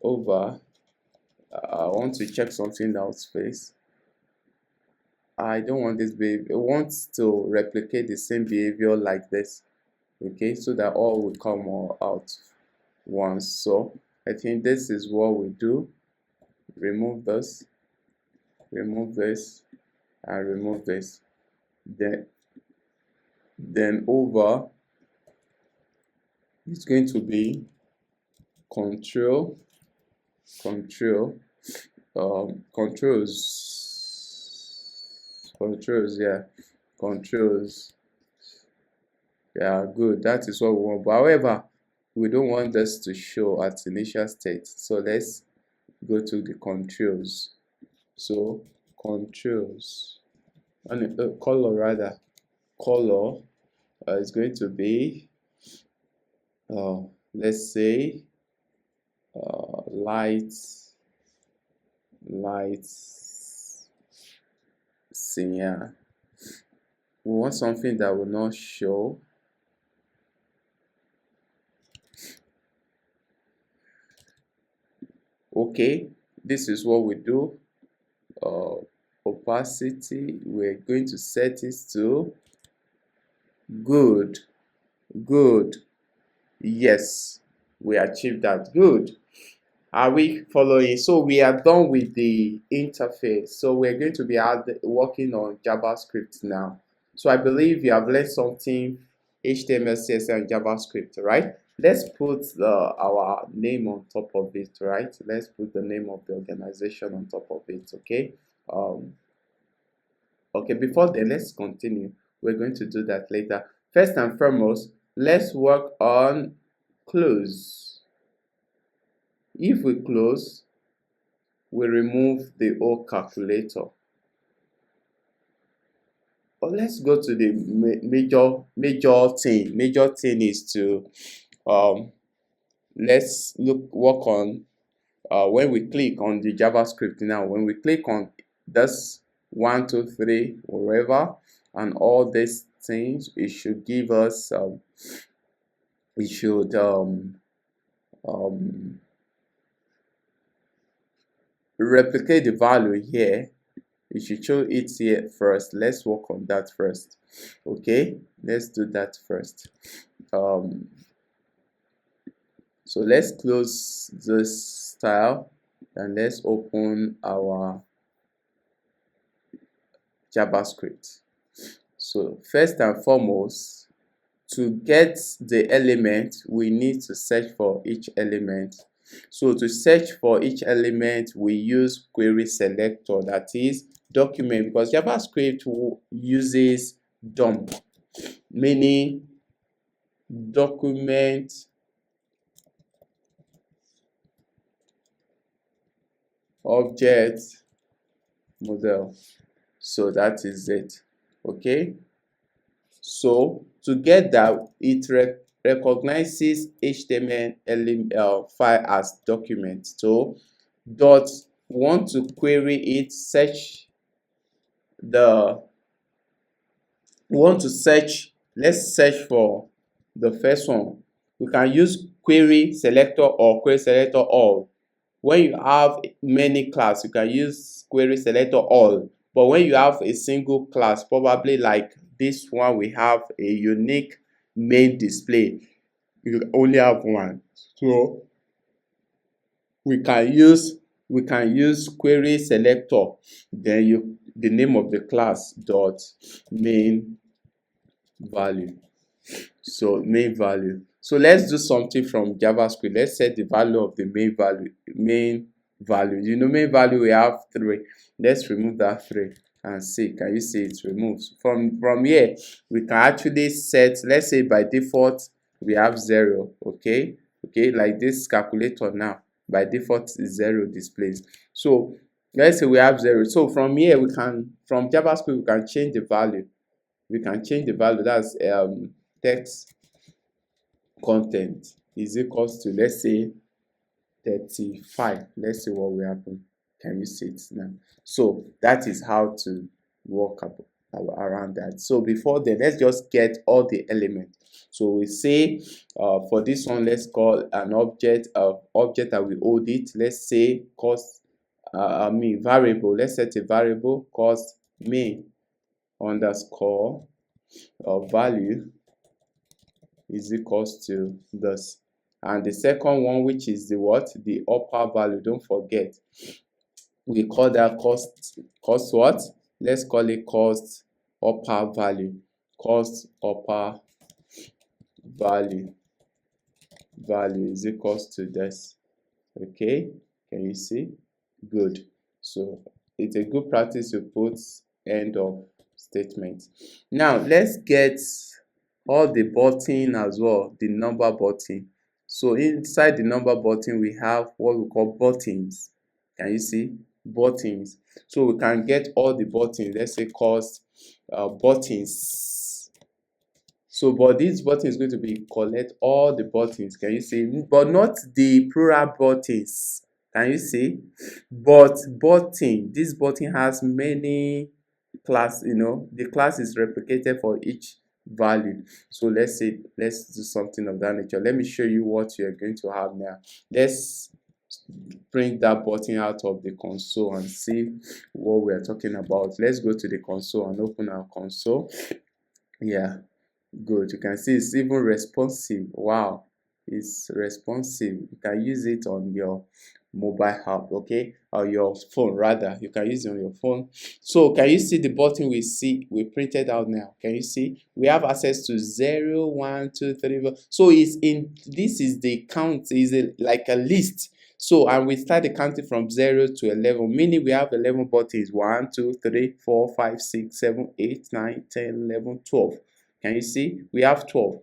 over, I want to check something out space. I don't want this behavior. I want to replicate the same behavior like this. Okay, so that all will come out once. So I think this is what we do. Remove this, and remove this. Then over, it's going to be controls, yeah, good. That is what we want. But however, we don't want this to show at initial state. So let's go to the controls. So controls, and color is going to be let's say light cyan. We want something that will not show. Okay, this is what we do. Opacity, we're going to set it to good. Yes, we achieved that. Good. Are we following? So we are done with the interface. So we're going to be working on JavaScript now. So I believe you have learned something, HTML, CSS, and JavaScript, right? Let's put our name on top of it, right? Let's put the name of the organization on top of it, okay? Okay, before then, let's continue. We're going to do that later. First and foremost, let's work on close. If we close, we remove the old calculator. But let's go to the major thing. Major thing is to let's work on when we click on the JavaScript now. When we click on this 1, 2, 3, wherever, and all these things, it should give us it should replicate the value here. It should show it here first. Let's work on that first. Okay, let's do that first. So let's close this style and let's open our JavaScript. So first and foremost, to get the element, we need to search for each element. So to search for each element, we use query selector, that is document, because JavaScript uses dump, meaning document object model. So that is it. Okay, so to get that, it recognizes HTML file as document. So dot want to query it, search the want to search, let's search for the first one. We can use query selector or query selector all. When you have many class, you can use query selector all, but when you have a single class, probably like this one, we have a unique main display, you only have one, so we can use query selector, then the name of the class dot main value. So main value. So let's do something from JavaScript. Let's set the value of the main value. You know, main value we have 3. Let's remove that 3 and see. Can you see it removes? From here, we can actually set, let's say by default we have 0. Okay, like this calculator now, by default is 0 displays. So let's say we have 0. So from here we can, from JavaScript, we can change the value. That's text content is equals to, let's say, 35. Let's see what will happen. Can you see it now? So that is how to work around that. So before then, let's just get all the elements. So we say for this one, let's call an object that we hold it. Let's say cost variable. Let's set a variable cost main underscore value is equals to this. And the second one, which is the what, the upper value, don't forget, we call that cost what, let's call it cost upper value. Cost upper value is equals to this. Okay, can you see? Good. So it's a good practice to put end of statement. Now let's get all the button as well, the number button. So inside the number button, we have what we call buttons. Can you see? Buttons. So we can get all the buttons. Let's say cost buttons. So but this button is going to be collect all the buttons. Can you see? But not the plural buttons. Can you see? But button, this button has many class, you know, the class is replicated for each value. So let's say, let's do something of that nature. Let me show you what you're going to have now. Let's print that button out of the console and see what we're talking about. Let's go to the console and open our console. Yeah, good. You can see it's even responsive. Wow, it's responsive. You can use it on your mobile app, okay, or your phone rather. You can use it on your phone. So can you see the button we printed out now? Can you see we have access to 0, 1, 2, 3, 4. So it's in, this is the count, is like a list. So and we start the counting from 0 to 11, meaning we have 11 buttons. 1, 2, 3, 4, 5, 6, 7, 8, 9, 10, 11, 12. Can you see? We have 12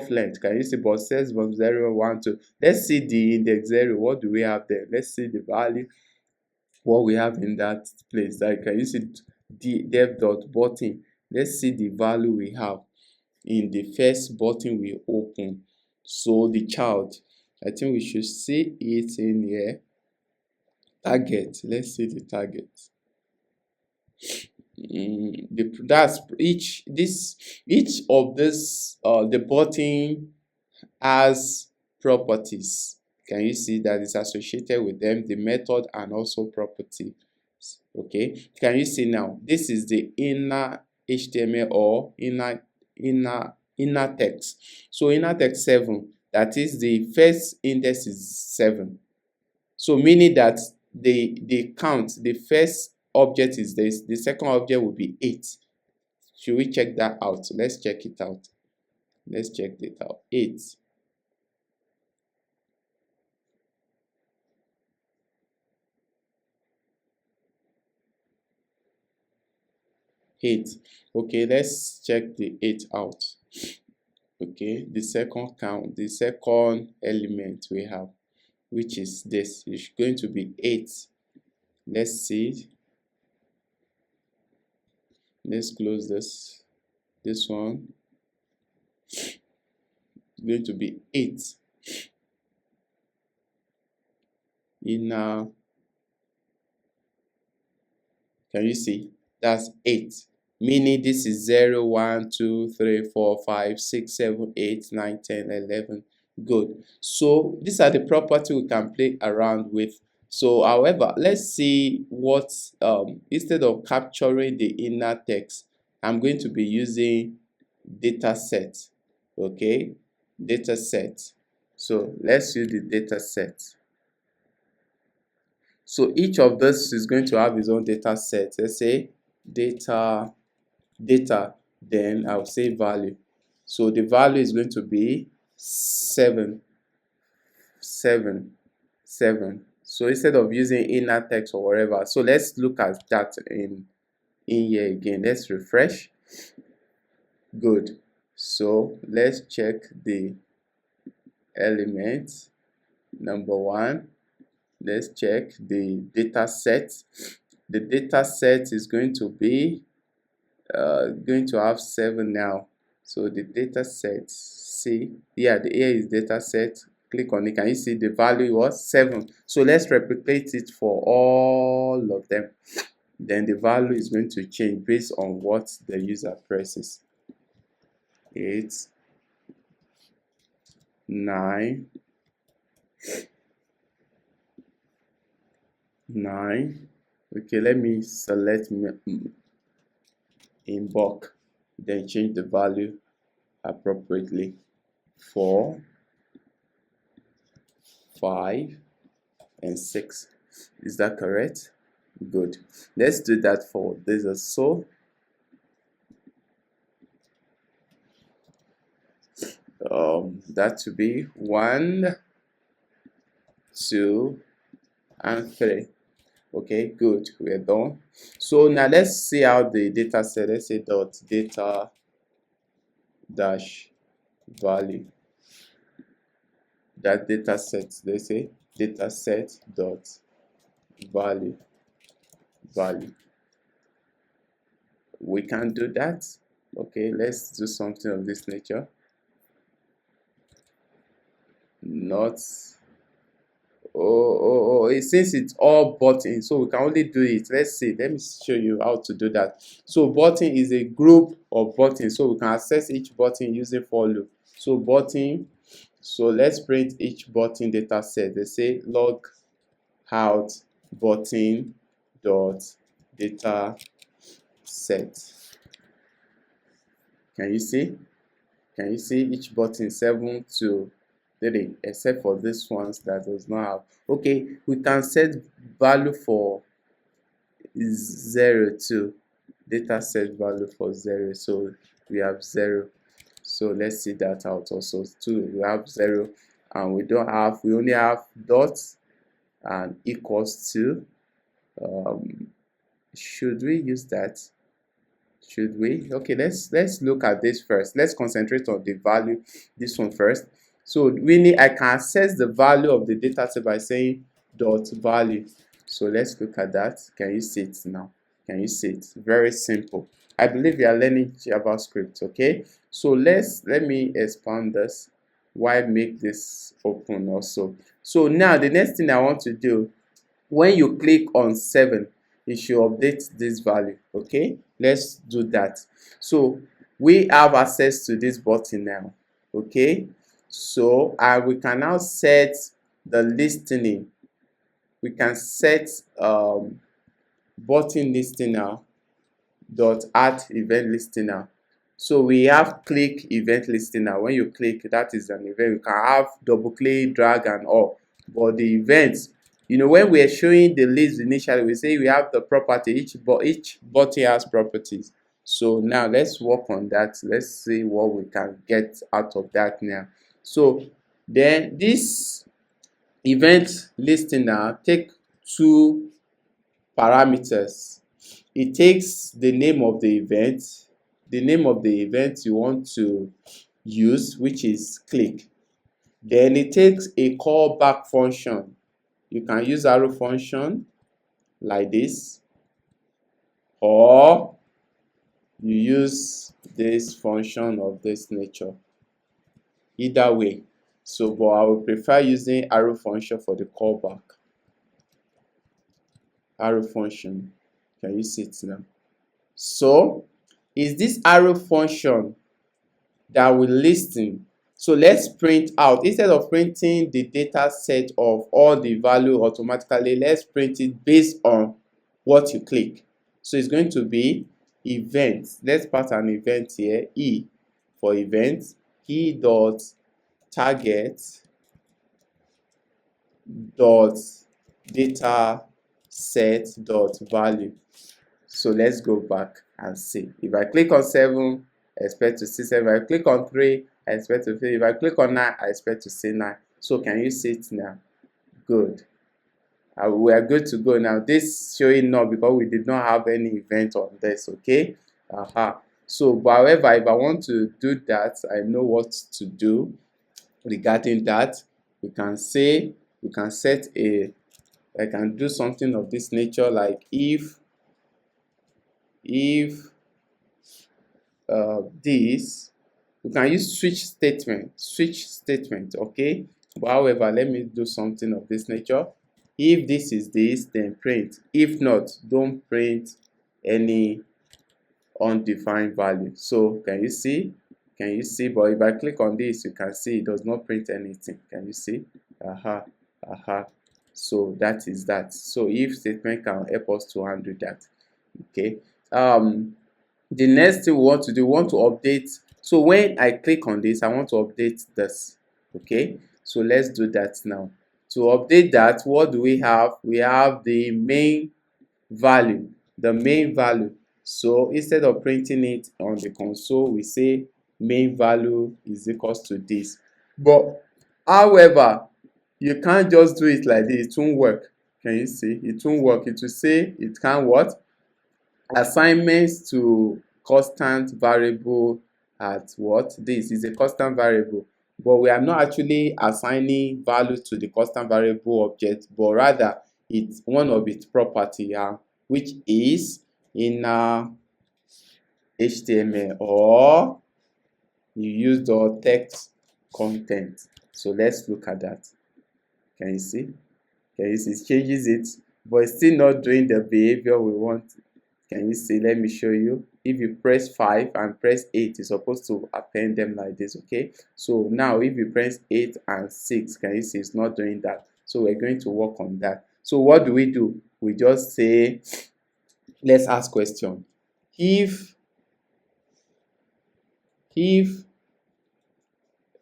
length. Can you see? But says from 0, 1, 2. Let's see the index 0. What do we have there? Let's see the value. What we have in that place. Like, can you see the dev dot button? Let's see the value we have in the first button we open. So the child, I think we should see it in here. Target. Let's see the target. That's each of this the button has properties. Can you see that is associated with them, the method and also property? Okay, can you see now? This is the inner HTML or inner text. So inner text 7, that is the first index is 7. So meaning that the count, the first object is this, the second object will be 8. Should we check that out? Let's check it out. Let's check it out. 8. 8. Okay, let's check the 8 out. Okay, the second count, the second element we have, which is this, is going to be 8. Let's see. Let's close this one. It's going to be 8 inner. Can you see? That's 8. Meaning this is 0, 1, 2, 3, 4, 5, 6, 7, 8, 9, 10, 11. Good. So these are the property we can play around with. So however, let's see what instead of capturing the inner text, I'm going to be using data set. Okay, data set. So let's use the data set. So each of this is going to have its own data set. Let's say data, then I'll say value. So the value is going to be 7. So instead of using inner text or whatever, so let's look at that in here again. Let's refresh. Good. So let's check the element number 1. Let's check the data set. The data set is going to be going to have 7 now. So the data set, see, yeah, the here is data set. Click on it. Can you see the value was 7? So let's replicate it for all of them. Then the value is going to change based on what the user presses. 8, 9, 9. Okay, let me select in bulk, then change the value appropriately. 4, 5, and 6. Is that correct? Good. Let's do that for this also. That to be 1, 2, and 3. Okay, good. We're done. So now let's see how the data set. Let's say dot data dash value. That data set. Let's say data set dot value. We can do that. Okay, let's do something of this nature. Not since it's all button, so we can only do it. Let's see, let me show you how to do that. So button is a group of buttons, so we can access each button using for loop. So button, so let's print each button data set. They say log out button dot data set. Can you see? Can you see each button 7 to 3, except for this ones that does not have. Okay, we can set value for 0 to data set value for 0. So we have 0. So let's see that out also. 2, we have 0, and we only have dots and equals to. Should we use that? Should we? Okay, let's look at this first. Let's concentrate on the value, this one first. So really I can access the value of the data set by saying dot value. So let's look at that. Can you see it now? Can you see it? Very simple. I believe you are learning JavaScript. Okay, so let me expand this. Why make this open also? So now the next thing I want to do, when you click on 7, it should update this value. Okay, let's do that. So we have access to this button now. Okay, so we can now set the listening. We can set button listener dot add event listener. So we have click event listener. When you click, that is an event. You can have double click, drag, and all. But the events, when we are showing the list initially, we say we have the property. Each button has properties. So now let's work on that. Let's see what we can get out of that now. So then this event listener take 2 parameters. It takes the name of the event you want to use, which is click. Then it takes a callback function. You can use arrow function like this, or you use this function of this nature. Either way. So, but I would prefer using arrow function for the callback. Arrow function. Can you see it now? So, is this arrow function that will listen. So let's print out, instead of printing the data set of all the value automatically, let's print it based on what you click. So it's going to be event. Let's pass an event here, e for event, e dot target dot data set dot value. So let's go back and see. If I click on 7, I expect to see 7. If I click on 3, I expect to see. If I click on 9, I expect to see 9. So can you see it now? Good. We are good to go now. This showing now because we did not have any event on this. Okay. So, but however, if I want to do that, I know what to do regarding that. We can say, we can set a, I can do something of this nature, like if this, we can use switch statement, okay. But however, let me do something of this nature. If this is this, then print. If not, don't print any undefined value. So can you see? Can you see? But if I click on this, you can see it does not print anything. Can you see? So that is that. So if statement can help us to handle that. Okay. The next thing we want to do, we want to update. So when I click on this, I want to update this. Okay. So let's do that now. To update that, what do we have? We have the main value. The main value. So instead of printing it on the console, we say main value is equals to this. But however, you can't just do it like this. It won't work. Can you see? It won't work. It will say it can't what? Assignments to constant variable at what? This is a constant variable, but we are not actually assigning value to the constant variable object, but rather it's one of its property, which is inner HTML, or you use the text content. So let's look at that. Can you see? Can you see? It changes it, but it's still not doing the behavior we want. Can you see? Let me show you. If you press 5 and press 8, you're supposed to append them like this, okay? So now if you press 8 and 6, can you see it's not doing that? So we're going to work on that. So what do? We just say, let's ask question. If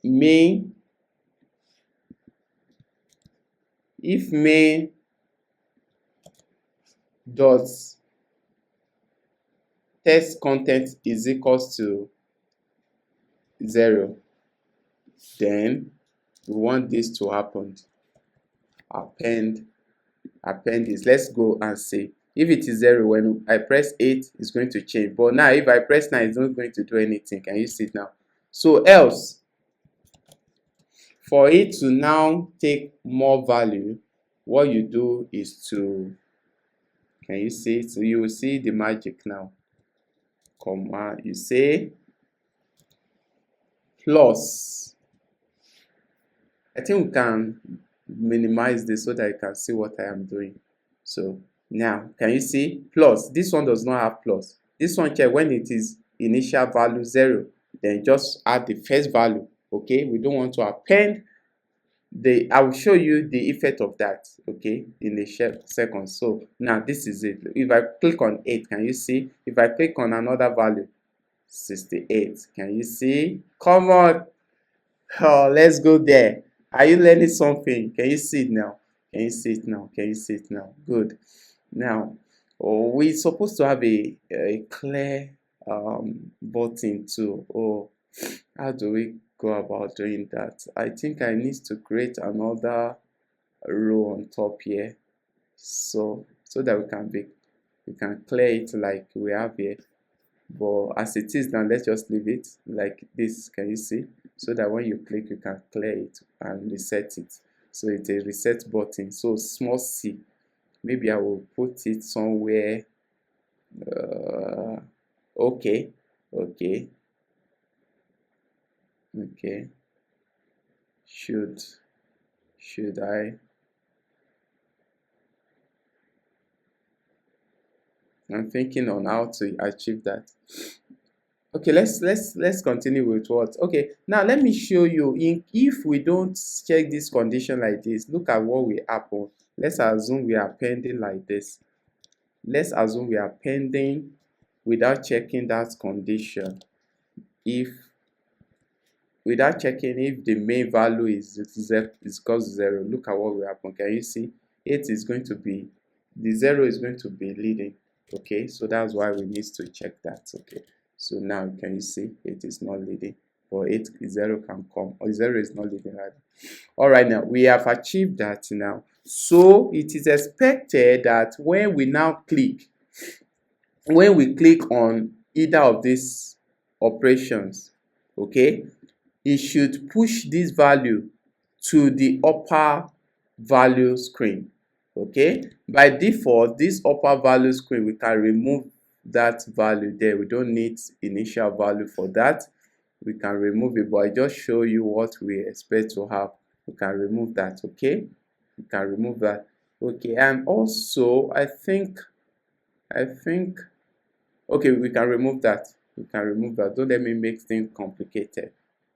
main dot text content is equals to 0, then we want this to happen. Append this. Let's go and see. If it is 0, when I press 8, it's going to change. But now if I press 9, it's not going to do anything. Can you see it now? So else, for it to now take more value, what you do is to, can you see it? So you will see the magic now. Comma, you say plus. I think we can minimize this so that you can see what I am doing. So now, can you see plus? This one does not have plus. This one check when it is initial value 0, then just add the first value. Okay, we don't want to append the. I will show you the effect of that. Okay, in a second. So now this is it. If I click on 8, can you see? If I click on another value, 68. Can you see? Come on. Oh, let's go there. Are you learning something? Can you see it now? Can you see it now? Can you see it now? Good. Now, we're supposed to have a clear button too. Oh, how do we go about doing that? I think I need to create another row on top here, so that we can clear it like we have here. but as it is now, let's just leave it like this. Can you see? So that when you click, you can clear it and reset it. So it's a reset button. So small c, maybe I will put it somewhere. Okay, okay, okay. Should I? I'm thinking on how to achieve that. Okay, let's continue with what. Okay, now let me show you. If we don't check this condition like this, look at what will happen. Let's assume we are pending like this. Let's assume we are pending without checking that condition. If without checking if the main value is equals to 0, look at what will happen. Can you see? 8 is going to be, the 0 is going to be leading. Okay, so that's why we need to check that. Okay, so now can you see 8 is not leading, but 0 can come, or 0 is not leading rather. All right, now we have achieved that now. So it is expected that when we click on either of these operations, okay, it should push this value to the upper value screen. Okay, by default, this upper value screen, we can remove that value there. We don't need initial value for that. We can remove it, but I just show you what we expect to have. We can remove that. Okay, we can remove that. Okay, and also I think okay, we can remove that. We can remove that. Don't let me make things complicated.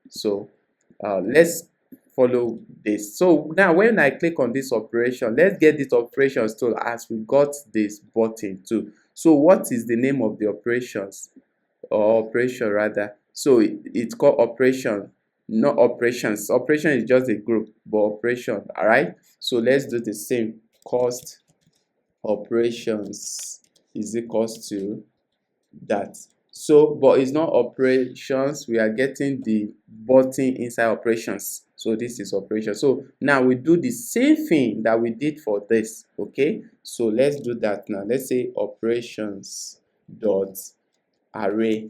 So let's follow this. So now when I click on this operation, let's get this operations tool as we got this button too. So what is the name of the operations, or operation rather? So it's called operation, not operations. Operation is just a group, but operation. All right, so let's do the same. Cost operations is equals to that. So but it's not operations, we are getting the button inside operations. So this is operation. So now we do the same thing that we did for this. Okay, so let's do that now. Let's say operations dot array.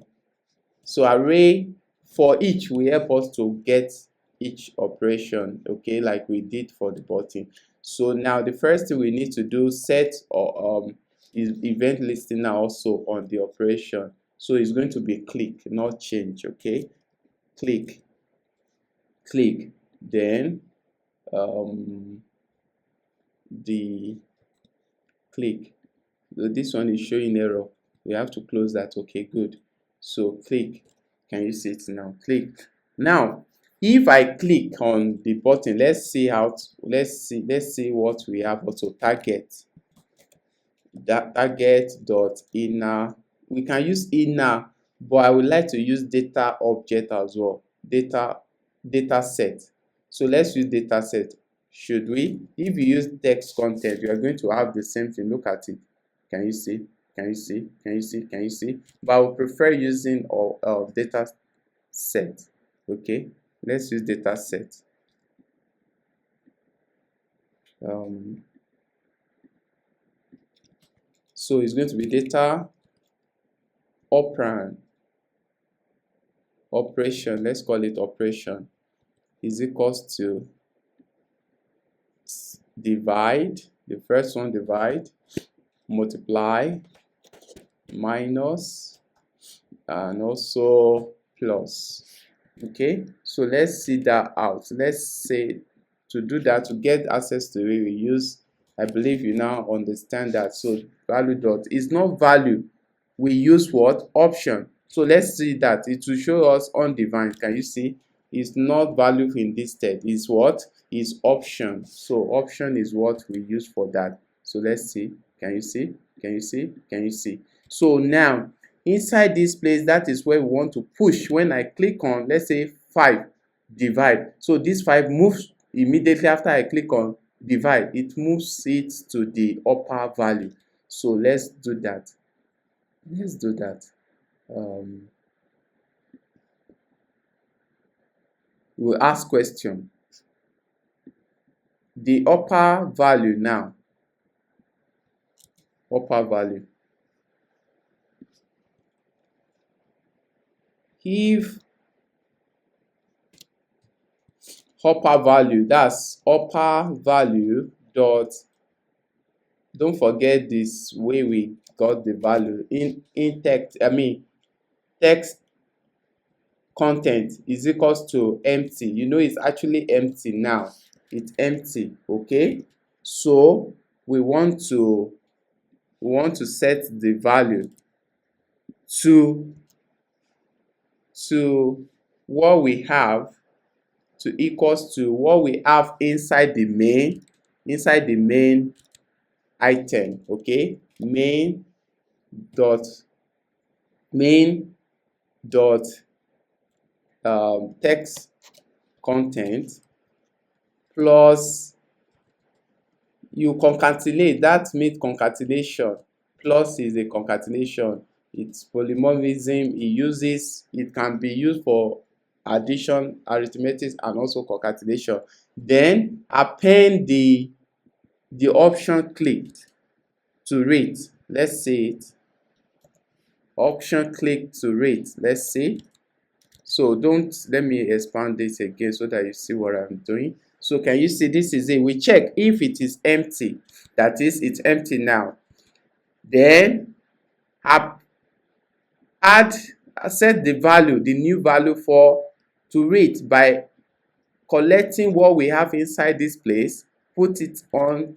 So array, for each will help us to get each operation, okay, like we did for the button. So now the first thing we need to do, set or is event listener also on the operation. So it's going to be click, not change. Okay, click, then the click. So this one is showing error, we have to close that. Okay, good. So click, can you see it now? Click. Now if I click on the button, let's see what we have. Also target, that target dot inner, we can use inner, but I would like to use data object as well. Data set. So let's use data set. Should we? If you use text content, you are going to have the same thing. Look at it. Can you see? Can you see? Can you see? Can you see? But I would prefer using data set. Okay, let's use data set. So it's going to be data operation. Let's call it operation is equals to divide. The first one, divide, multiply, minus, and also plus. Okay, so let's see that out. Let's say to do that, to get access to it, we use, I believe you now understand that. So value dot is not value, we use what? Option. So let's see that it will show us undefined. Can you see? It's not value in this state, is what is option. So option is what we use for that. So let's see. Can you see? Can you see? Can you see? So now inside this place, that is where we want to push. When I click on, let's say 5, divide. So this 5 moves immediately after I click on divide, it moves it to the upper value. So let's do that. Let's do that. We'll ask question. The upper value now. Upper value. if upper value, that's upper value dot, don't forget this way we got the value in text, text content is equals to empty. You know it's actually empty now, it's empty. Okay, so we want to set the value to what we have, to equals to what we have inside the main item. Okay, main dot text content plus, you concatenate, that means concatenation. Plus is a concatenation, it's polymorphism. It can be used for addition, arithmetic, and also concatenation. Then append the option clicked to rate. Let's see it. Option click to rate. Let's see. So let me expand this again so that you see what I'm doing. So can you see this is it? We check if it is empty. That is, it's empty now. Then set the value, the new value to rate by collecting what we have inside this place, put it on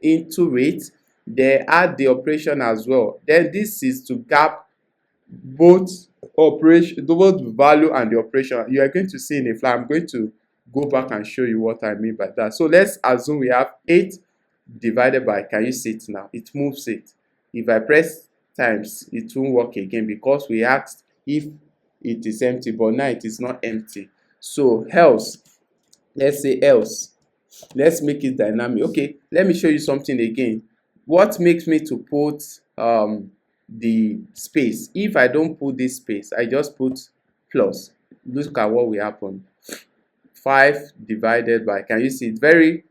into rate, then add the operation as well. Then this is to gap both value and the operation. You are going to see in a file. I'm going to go back and show you what I mean by that. So let's assume we have 8 divided by, can you see it now? It moves it. If I press times, it won't work again because we asked if it is empty, but now it is not empty. So else, let's say else. Let's make it dynamic. Okay, let me show you something again. What makes me to put the space? If I don't put this space, I just put plus. Look at what will happen. 5 divided by, can you see it? Very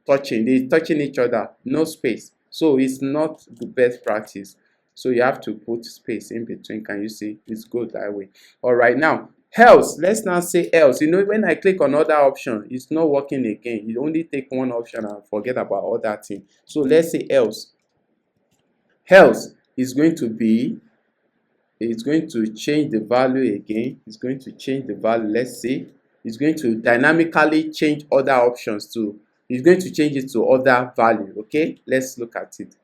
touching, they're touching each other, no space. So it's not the best practice. So you have to put space in between. Can you see? It's good that way. All right, now else, let's now say else. You know, when I click on other option, it's not working again. You only take one option and forget about other thing. So let's say else. Else is going to be, it's going to change the value again. It's going to change the value. Let's see. It's going to dynamically change other options too. It's going to change it to other value. Okay, let's look at it.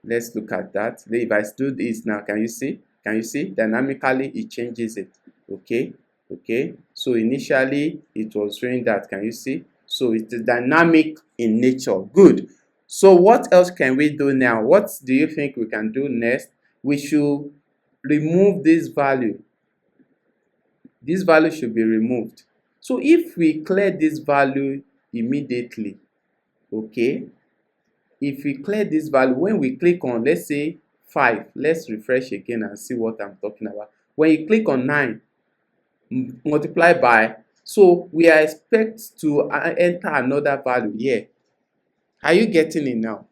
Let's look at that. If I do this now, can you see? Can you see? Dynamically it changes it. Okay, okay. So initially it was showing that. Can you see? So it is dynamic in nature. Good. So what else can we do now? What do you think we can do next? We should remove this value. This value should be removed. So if we clear this value immediately, okay, if we clear this value, when we click on, let's say 5, let's refresh again and see what I'm talking about. When you click on 9, multiply by, so we are expect to enter another value here. Are you getting it now?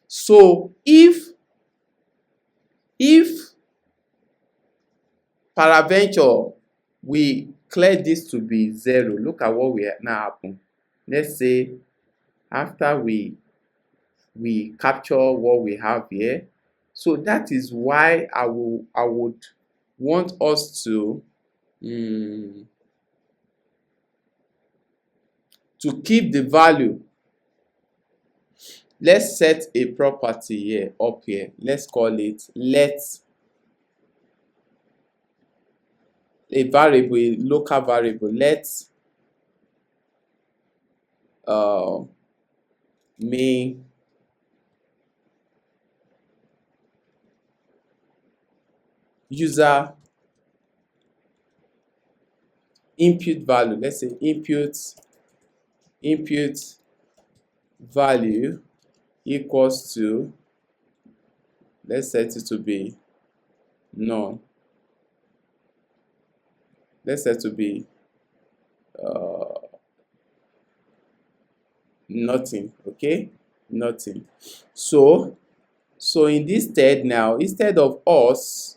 So if peradventure we clear this to be 0, look at what will now happen. Let's say after we capture what we have here. So that is why I would want us to keep the value. Let's set a property here, up here. Let's call it let a variable, a local variable. Let's main user input value. Let's say input value equals to, let's set it to be none. Let's set it to be nothing. Okay, nothing. So in this stead now, instead of us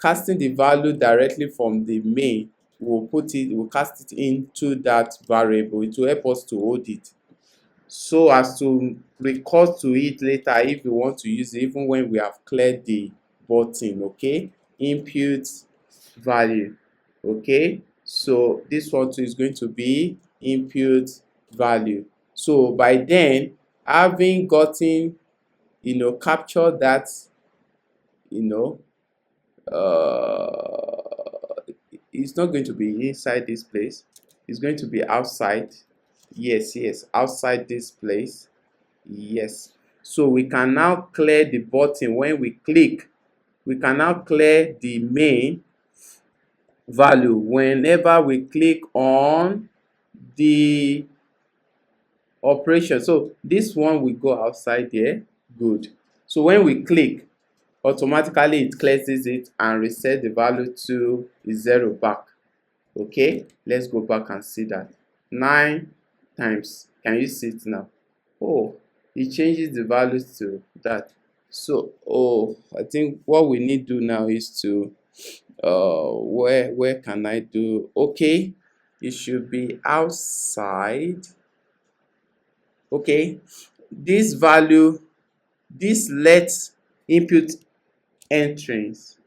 casting the value directly from the main, we'll cast it into that variable. It will help us to hold it so as to recur to it later if we want to use it, even when we have cleared the button. Okay, input value. Okay, so this one too is going to be input value. So by then, having gotten, captured that, you know it's not going to be inside this place, it's going to be outside. Yes, outside this place. Yes, so we can now clear the button. When we click, we can now clear the main value whenever we click on the operation. So this one will go outside there. Good. So when we click, automatically it cleanses it and reset the value to 0 back. Okay, let's go back and see that 9 times. Can you see it now? Oh, it changes the values to that. So I think what we need to do now is to where can I do? Okay, it should be outside. Okay, this value, this let input entrance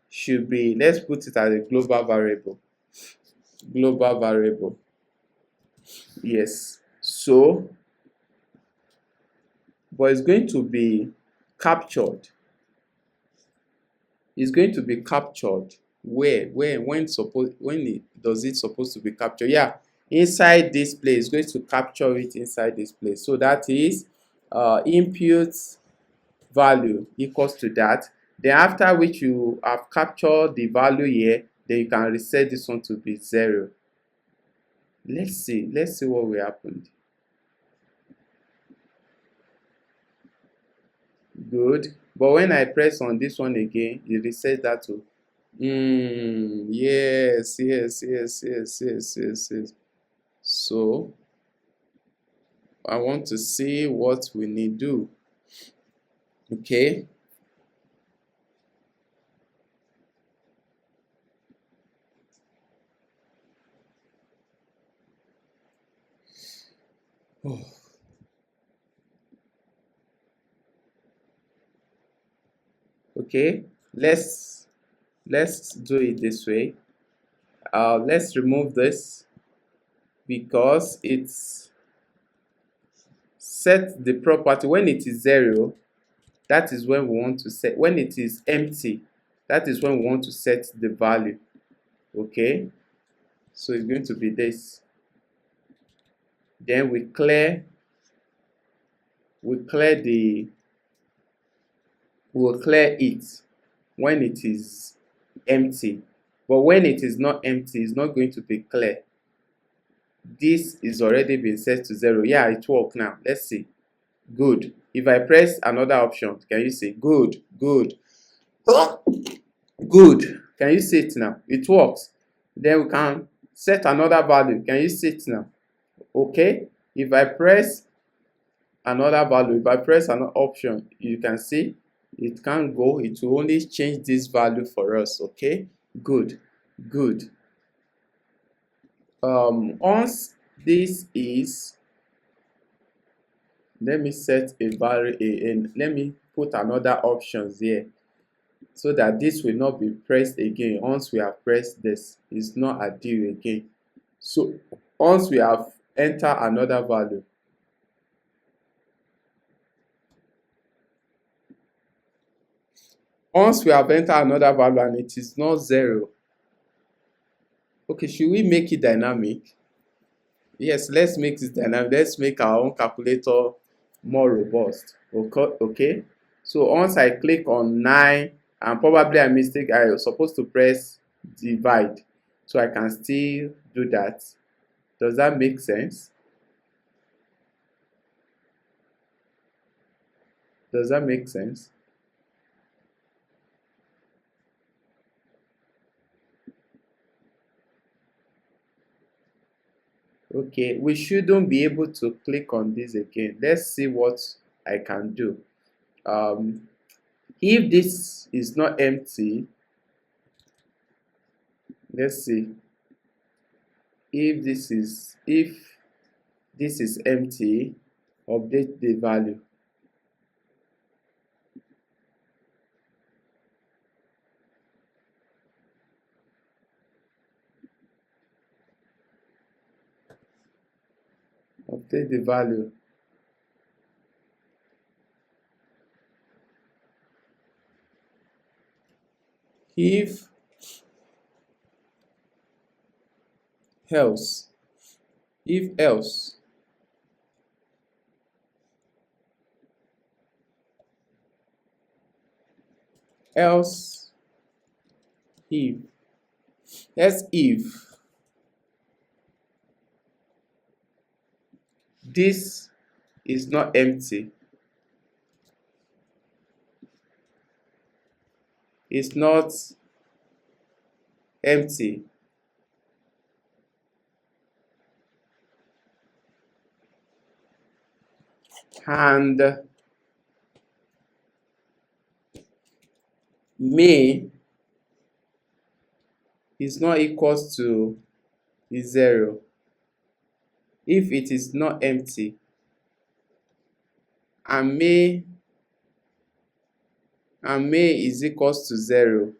should be, let's put it as a global variable. Yes, so but it's going to be captured. It's going to be captured where when it supposed to be captured? Yeah, inside this place. It's going to capture it inside this place. So that is input value equals to that. Then after which you have captured the value here, then you can reset this one to be 0. Let's see what will happen. Good. But when I press on this one again, it resets that to yes. So I want to see what we need to do. Okay. Oh. Okay, let's do it this way. Let's remove this because it's set the property when it is 0. That is when we want to set. When it is empty, that is when we want to set the value. Okay, so it's going to be this. Then we clear we'll clear it when it is empty. But when it is not empty, it's not going to be clear. This is already been set to 0. Yeah, it works now. Let's see. Good. If I press another option, can you see? Good. Good. Can you see it now? It works. Then we can set another value. Can you see it now? Okay. If I press another value, if I press an option, you can see it can't go. It will only change this value for us. Okay. Good. Once this is, let me set a value and let me put another options here so that this will not be pressed again. Once we have pressed this, it's not a deal again. So once we have entered another value, and it is not 0. Okay, should we make it dynamic? Yes, let's make this dynamic. Let's make our own calculator more robust. Okay. So once I click on 9, and probably I was supposed to press divide, so I can still do that. Does that make sense? Okay, we shouldn't be able to click on this again. Let's see what I can do. If this is not empty, let's see if this is empty, update the value. Update the value. If else, if else, else if, else if this is not empty, it's not empty, and may is not equals to 0. If it is not empty and may is equals to 0,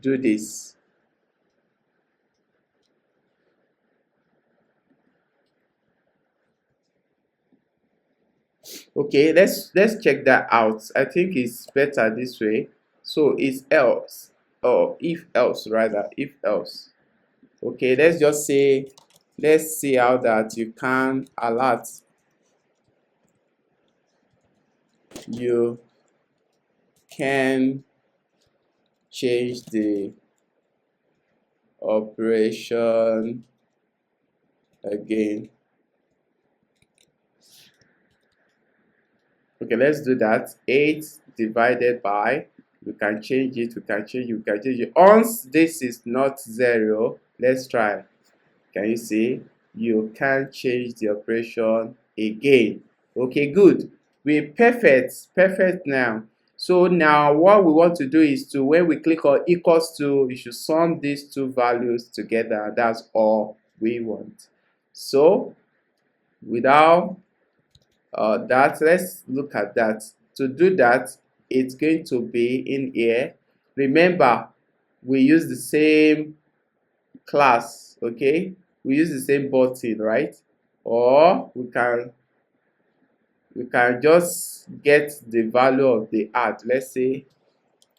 do this. Okay, let's check that out. I think it's better this way. So it's else, or if else rather, if else. Okay, let's just say, let's see how that you can alert. You can change the operation again. Okay, let's do that. 8 divided by, we can change it, we can change it. Once this is not 0, let's try. Can you see? You can change the operation again. Okay, good. We're perfect now. So now what we want to do is to, when we click on equals to, you should sum these two values together. That's all we want. So without that, let's look at that. To do that, it's going to be in here. Remember, we use the same class, okay? We use the same button, right? Or we can just get the value of the add. Let's say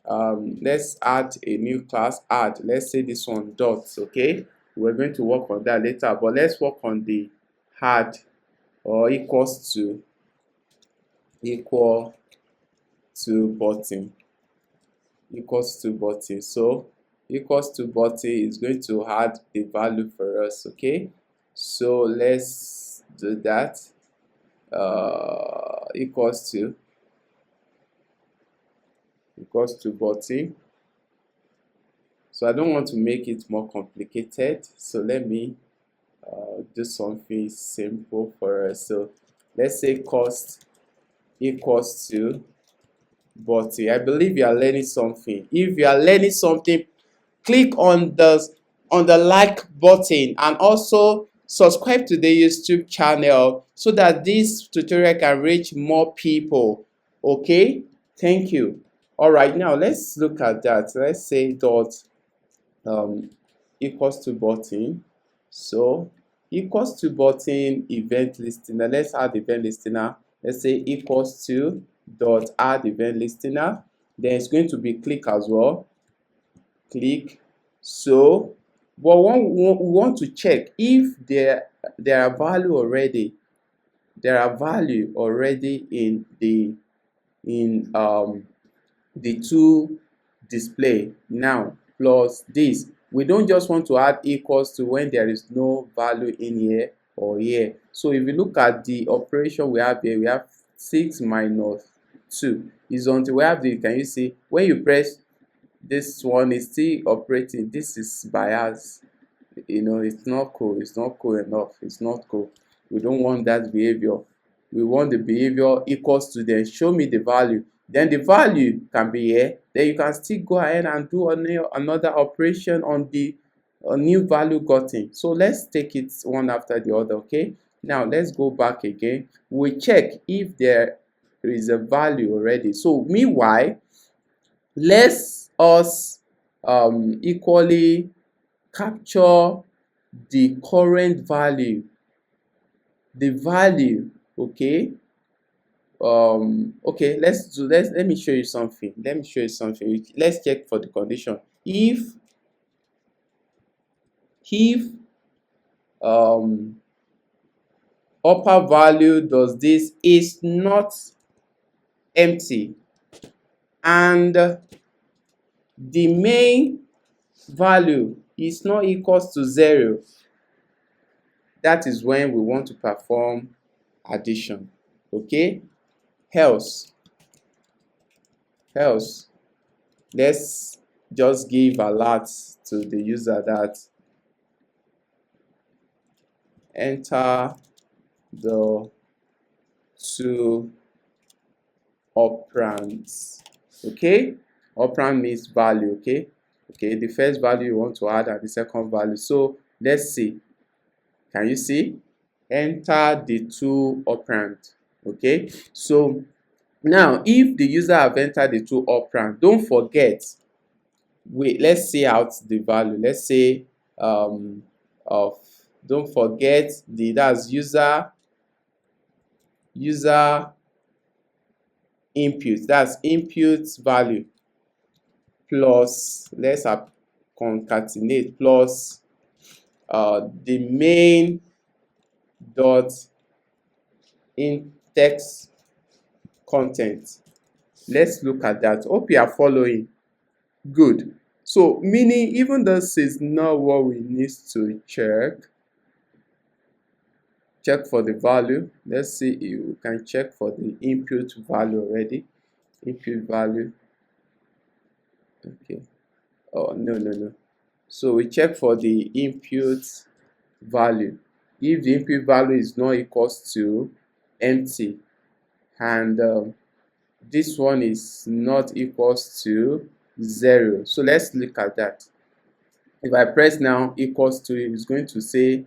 let's add a new class, add. Let's say this one dots, okay? We're going to work on that later, but let's work on the add, or equals to, equal to button, equals to button. So equals to button is going to add the value for us, okay? So let's do that. Equals to button. So I don't want to make it more complicated, so let me do something simple for us. So let's say cost equals to button. I believe you are learning something. If you are learning something, click on the like button and also subscribe to the YouTube channel so that this tutorial can reach more people. Okay, thank you. All right, now let's look at that. Let's say dot equals to button. So equals to button event listener. Let's add event listener. Let's say equals to dot add event listener. Then it's going to be click as well. Click. So but we want to check if there are value already. There are value already in the two display now plus this. We don't just want to add equals to when there is no value in here or here. So if you look at the operation we have here, we have 6 minus 2 is until we have the, can you see when you press this one is still operating. This is bias, you know, it's not cool, it's not cool enough, it's not cool. We don't want that behavior. We want the behavior equals to, then show me the value. then the value can be here. Then you can still go ahead and do another operation on the new value gotten. So let's take it one after the other. Okay, now let's go back again. We check if there is a value already. So meanwhile, let's us equally capture the current value, the value. Okay, okay, let me show you something. Let's check for the condition. If upper value does this is not empty and the main value is not equals to 0, that is when we want to perform addition. Okay, else let's just give alert to the user that enter the two operands. Okay, operand means value. Okay, the first value you want to add and the second value. So let's see, can you see, enter the two operand. Okay, so now if the user have entered the two operand, don't forget, wait, let's see out the value. Let's say of don't forget that's user input, that's input value plus, let's concatenate, plus the main dot index content. Let's look at that. Hope you are following. Good. So meaning even this is not what we need to check for the value. Let's see if you can check for the input value already. Input value. Okay. Oh, no. So we check for the input value. If the input value is not equals to empty and this one is not equals to 0, so let's look at that. If I press now equals to, it's going to say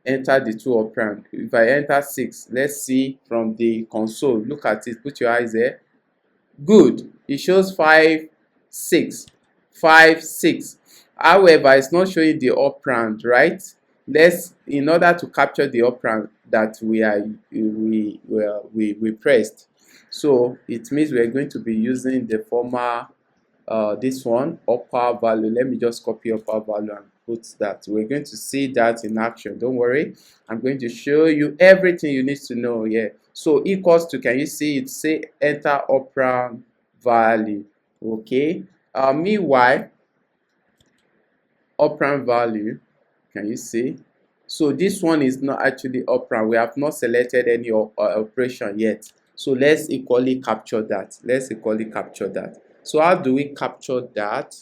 enter the two operand. If I enter 6, let's see from the console, look at it, put your eyes there. Good, it shows 5 6. However, it's not showing the operand, right? Let's, in order to capture the operand that we pressed, so it means we are going to be using the former this one, upper value. Let me just copy upper value and put that. We're going to see that in action. Don't worry, I'm going to show you everything you need to know here. So equals to, can you see it say enter operand value? Okay, meanwhile operand value, can you see? So this one is not actually operand. We have not selected any operation yet. So let's equally capture that. So how do we capture that?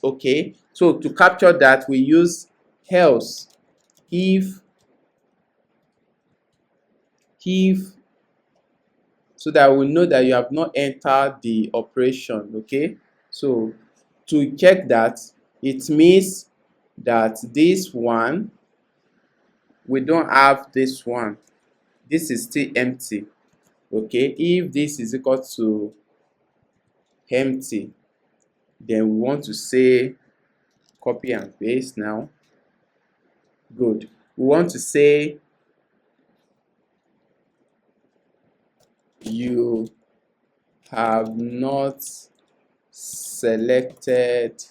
Okay, so to capture that we use else. If so that we know that you have not entered the operation. Okay, so to check that, it means that this one, we don't have this one, this is still empty. Okay, if this is equal to empty, then we want to say copy and paste now. Good, we want to say you have not selected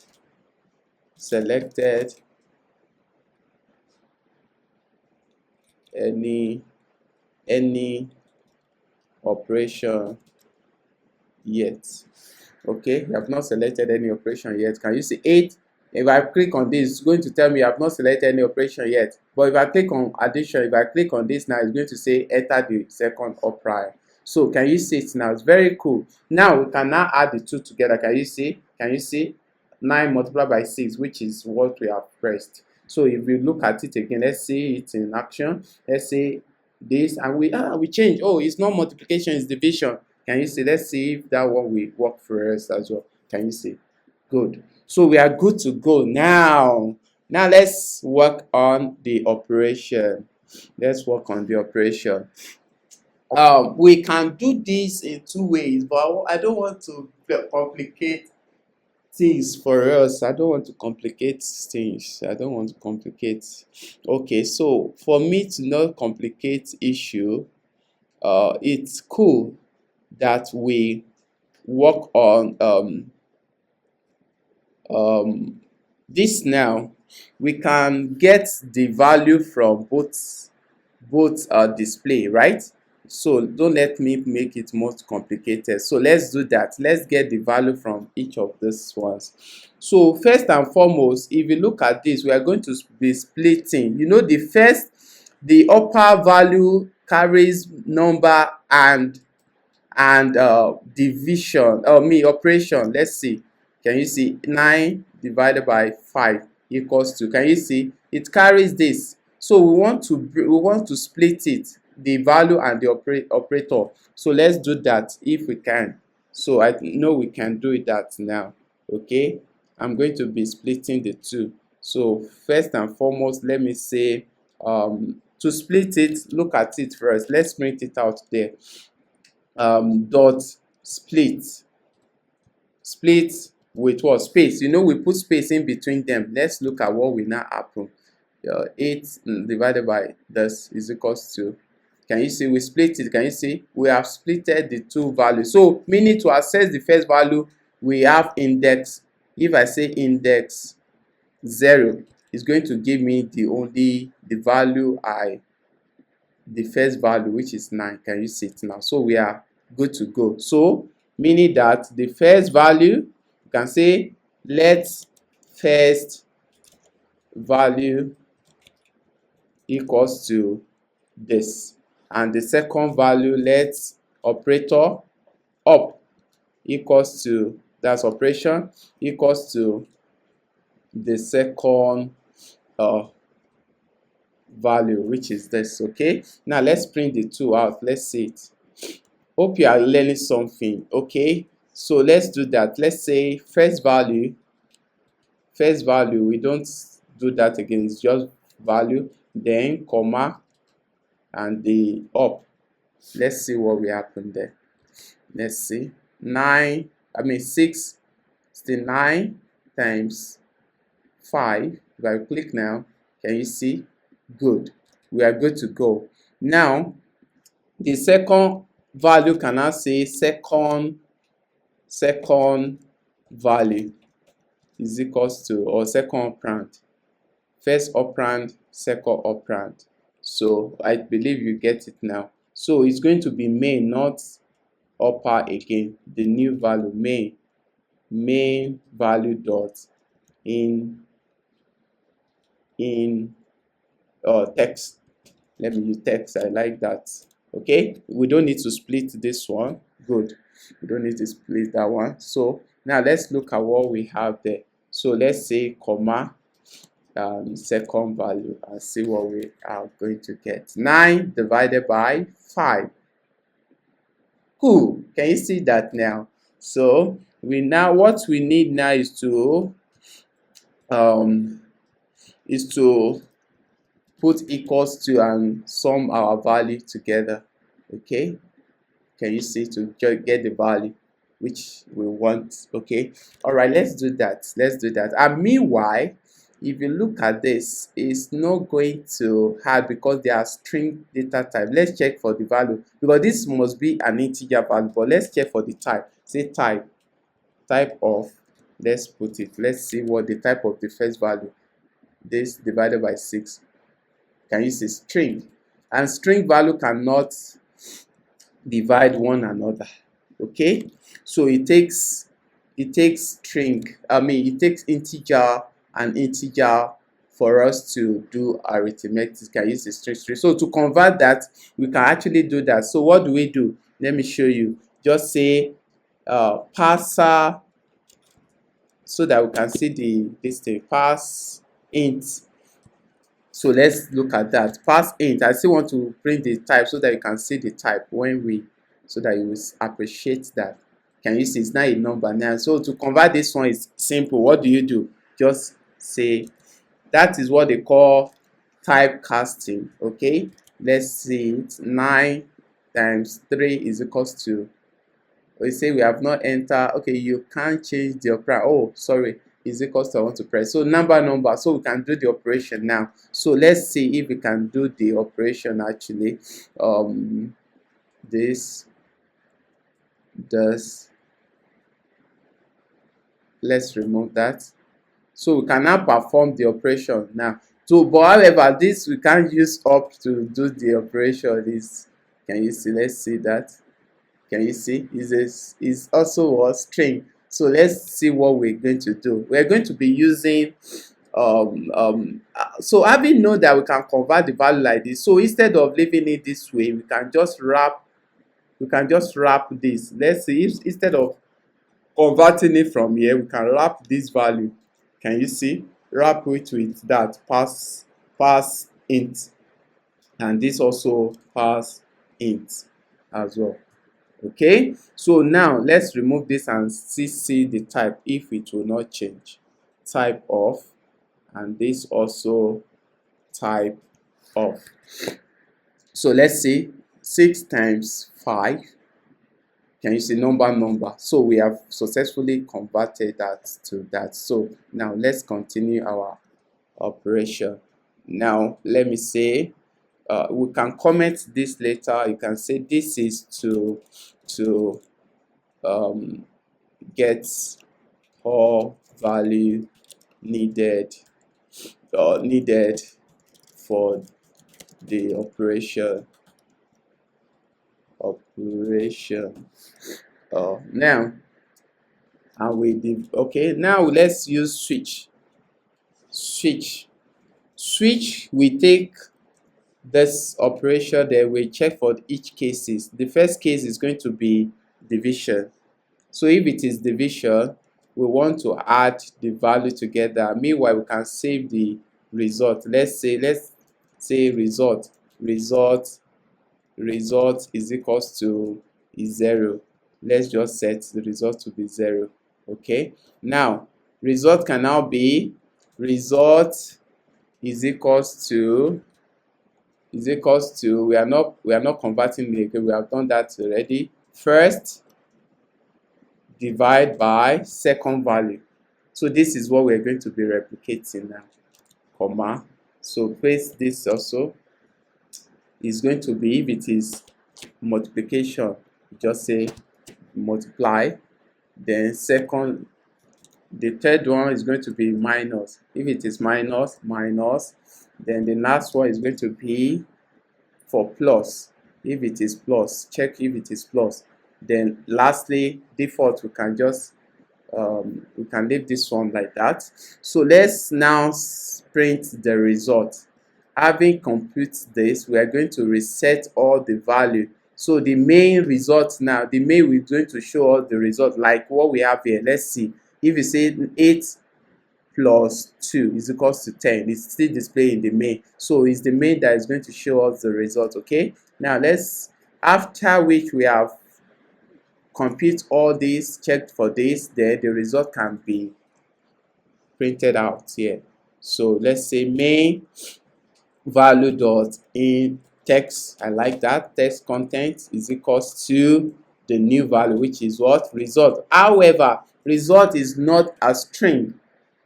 any operation yet. Okay, you have not selected any operation yet. Can you see 8? If I click on this, it's going to tell me you have not selected any operation yet. But if I click on addition, if I click on this now, it's going to say enter the second operand. So can you see it now? It's very cool. Now we can now add the two together. Can you see? 9 multiplied by 6, which is what we have pressed. So if we look at it again, let's see it in action. Let's say this, and we change. Oh, it's not multiplication, it's division. Can you see? Let's see if that one will work for us as well. Can you see? Good. So we are good to go now. Now let's work on the operation. Let's work on the operation. We can do this in two ways, but I don't want to complicate things for us. I don't want to complicate things. I don't want to complicate. Okay, so for me to not complicate issue, it's cool that we work on this now. We can get the value from both display, right? So don't let me make it more complicated. So let's do that. Let's get the value from each of these ones. So first and foremost, if you look at this, we are going to be splitting. You know, the upper value carries number and division, operation. Let's see. Can you see 9 divided by 5 equals to, can you see it carries this? So we want to split it, the value and the operator. So let's do that if we can. So I know we can do that now. Okay, I'm going to be splitting the two. So first and foremost, let me say, to split it, look at it first. Let's print it out there. Dot split with what? Space. You know, we put space in between them. Let's look at what will now happen. 8 divided by this is equals to, can you see we split it? Can you see we have splitted the two values? So meaning to access the first value, we have index. If I say index 0, it's going to give me the value the first value, which is 9. Can you see it now? So we are good to go. So meaning that the first value, you can say let first value equals to this, and the second value, let operator up equals to, that's operation, equals to the second value, which is this. Okay, now let's print the two out. Let's see it. Hope you are learning something. Okay, so let's do that. Let's say first value, we don't do that again, it's just value, then comma, and the up. Let's see what will happen there. Let's see. 69 times 5. If I click now, can you see? Good. We are good to go. Now, the second value can now say second value is equals to, or second operand. First operand, second operand. So I believe you get it now. So it's going to be main, not upper again. The new value, main value dot in text. Let me use text. I like that. Okay, we don't need to split this one. Good, we don't need to split that one. So now let's look at what we have there. So let's say comma, second value, and see what we are going to get. 9 divided by 5. Cool. Can you see that now? So what we need now is to put equals to and sum our value together. Okay, can you see, to get the value which we want? Okay, all right, let's do that. And meanwhile, if you look at this, it's not going to hard because they are string data type. Let's check for the value, because this must be an integer value, but let's check for the type. Say type of, let's put it, let's see what the type of the first value. This divided by 6. Can you see? String. And string value cannot divide one another. Okay, so it takes string, it takes integer and integer for us to do arithmetic. Can use the string. So to convert that, we can actually do that. So what do we do? Let me show you. Just say parser, so that we can see this thing. Pass int. So let's look at that. Pass int. I still want to print the type so that you can see the type when we, so that you will appreciate that. Can you see it's not a number now? So to convert this one is simple. What do? Just say that is what they call typecasting. Okay, let's see it. 9 times 3 is equals to, we say we have not entered. Okay, you can't change the opera. Oh, sorry, is equals to, I want to press. So number. So we can do the operation now. So let's see if we can do the operation actually. This does. Let's remove that. So we can now perform the operation now. So, but however, this we can't use up to do the operation. This, can you see? Let's see that. Can you see? Is also a string. So let's see what we're going to do. We're going to be using so having known that we can convert the value like this, so instead of leaving it this way, we can just wrap this. Let's see, if instead of converting it from here, we can wrap this value. Can you see? Wrap it with that pass int, and this also pass int as well. Okay, so now let's remove this and see the type if it will not change. Type of, and this also type of. So let's see, 6 times 5. Can you see number? So we have successfully converted that to that. So now let's continue our operation. Now let me say, we can comment this later. You can say this is to get all value needed for the operation. Now, and we did. Okay, now let's use switch. We take this operation, then we check for each cases. The first case is going to be division. So if it is division, we want to add the value together. Meanwhile, we can save the result. Let's say result is equals to 0. Let's just set the result to be 0. Okay, now result can now be result is equals to we are not converting it. Okay, we have done that already. First divide by second value. So this is what we're going to be replicating now, comma. So paste this also. Is going to be, if it is multiplication, just say multiply. Then second, the third one is going to be minus. If it is minus, then the last one is going to be for plus. If it is plus, check if it is plus. Then lastly, default, we can just we can leave this one like that. So let's now print the result. Having completed this, we are going to reset all the value. So the main result now, the main we're going to show us the result like what we have here. Let's see. If you say 8 plus 2 is equals to 10, it's still displaying the main. So it's the main that is going to show us the result. Okay. Now let's, after which we have compute all this, checked for this, then the result can be printed out here. So let's say main value dot in text, I like that, text content is equals to the new value, which is what? Result. However, result is not a string,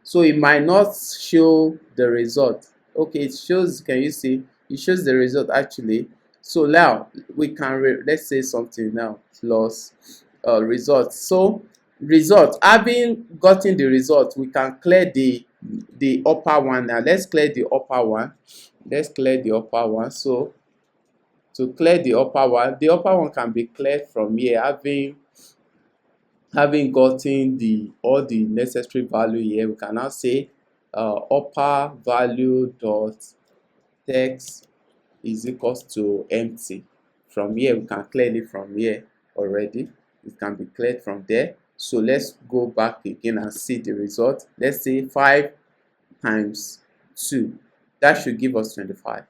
so it might not show the result. Okay, it shows, can you see? It shows the result actually. So now we can let's say something now, plus result. So result, having gotten the result, we can clear the upper one. Now let's clear the upper one. So to clear the upper one can be cleared from here, having gotten all the necessary value here. We can now say upper value dot text is equals to empty. From here, we can clear it from here already. It can be cleared from there. So let's go back again and see the result. Let's say 5 times 2. that should give us 25.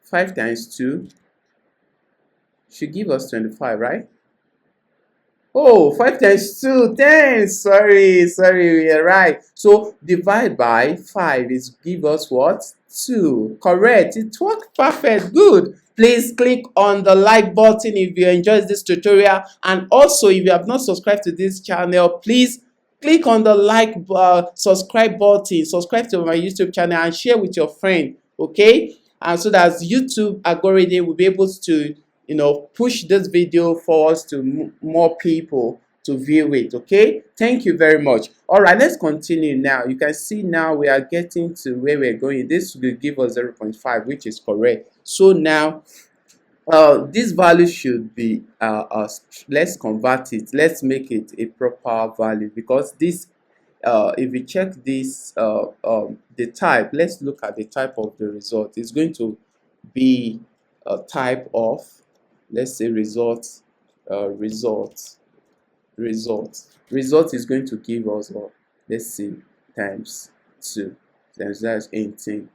5 times 2 should give us 25, right? Oh, 5 times 2, 10. Sorry, we are right. So divide by 5 is give us what? 2. Correct. It worked perfect. Good. Please click on the like button if you enjoyed this tutorial, and also if you have not subscribed to this channel, please click on the subscribe button, subscribe to my YouTube channel, and share with your friend. Okay, and so that YouTube algorithm will be able to push this video forward to more people to view it. Okay, thank you very much. All right, let's continue now. You can see now we are getting to where we're going. This will give us 0.5, which is correct. So now this value should be let's convert it, let's make it a proper value, because this if we check this the type, let's look at the type of the result. It's going to be a type of, let's say, result is going to give us let's see, times 2 times that's 18.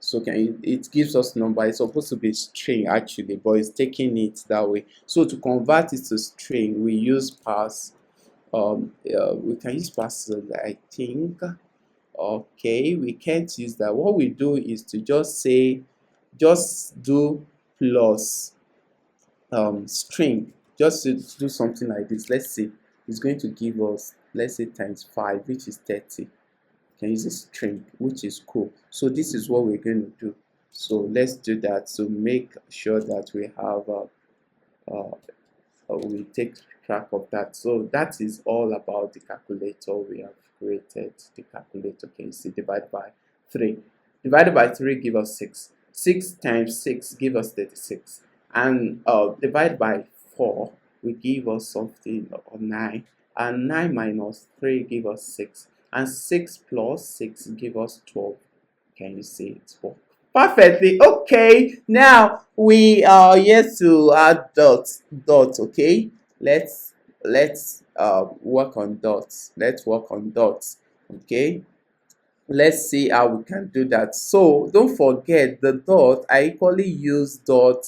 So it gives us number. It's supposed to be string actually, but it's taking it that way. So to convert it to string, we use pass. We can use pass, I think. Okay, we can't use that. What we do is to just do plus string, just to do something like this. Let's see, it's going to give us, let's say, times 5, which is 30. Can use a string, which is cool. So this is what we're going to do. So let's do that to make sure that we have we take track of that. So that is all about the calculator. We have created the calculator. Okay, you see, divide by 3. Divided by 3 give us 6. 6 times 6 give us 36. And divide by 4 will give us something, or 9. And 9 minus 3 give us 6. And 6 plus 6 give us 12. Can you see it? 12. Perfectly. Okay, now we are yet to add dots. Okay, let's work on dots. Okay, let's see how we can do that. So don't forget the dot. I equally use dot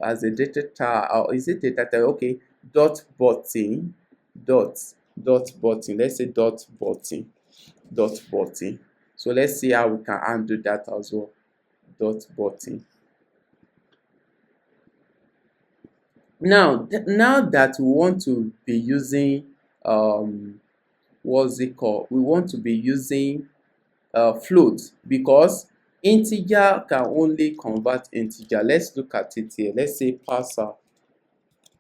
as a data type, or is it data type? Okay, dot button. Let's say dot button. So let's see how we can undo that as well. Dot button. Now that we want to be using what's it called? We want to be using float, because integer can only convert integer. Let's look at it here. Let's say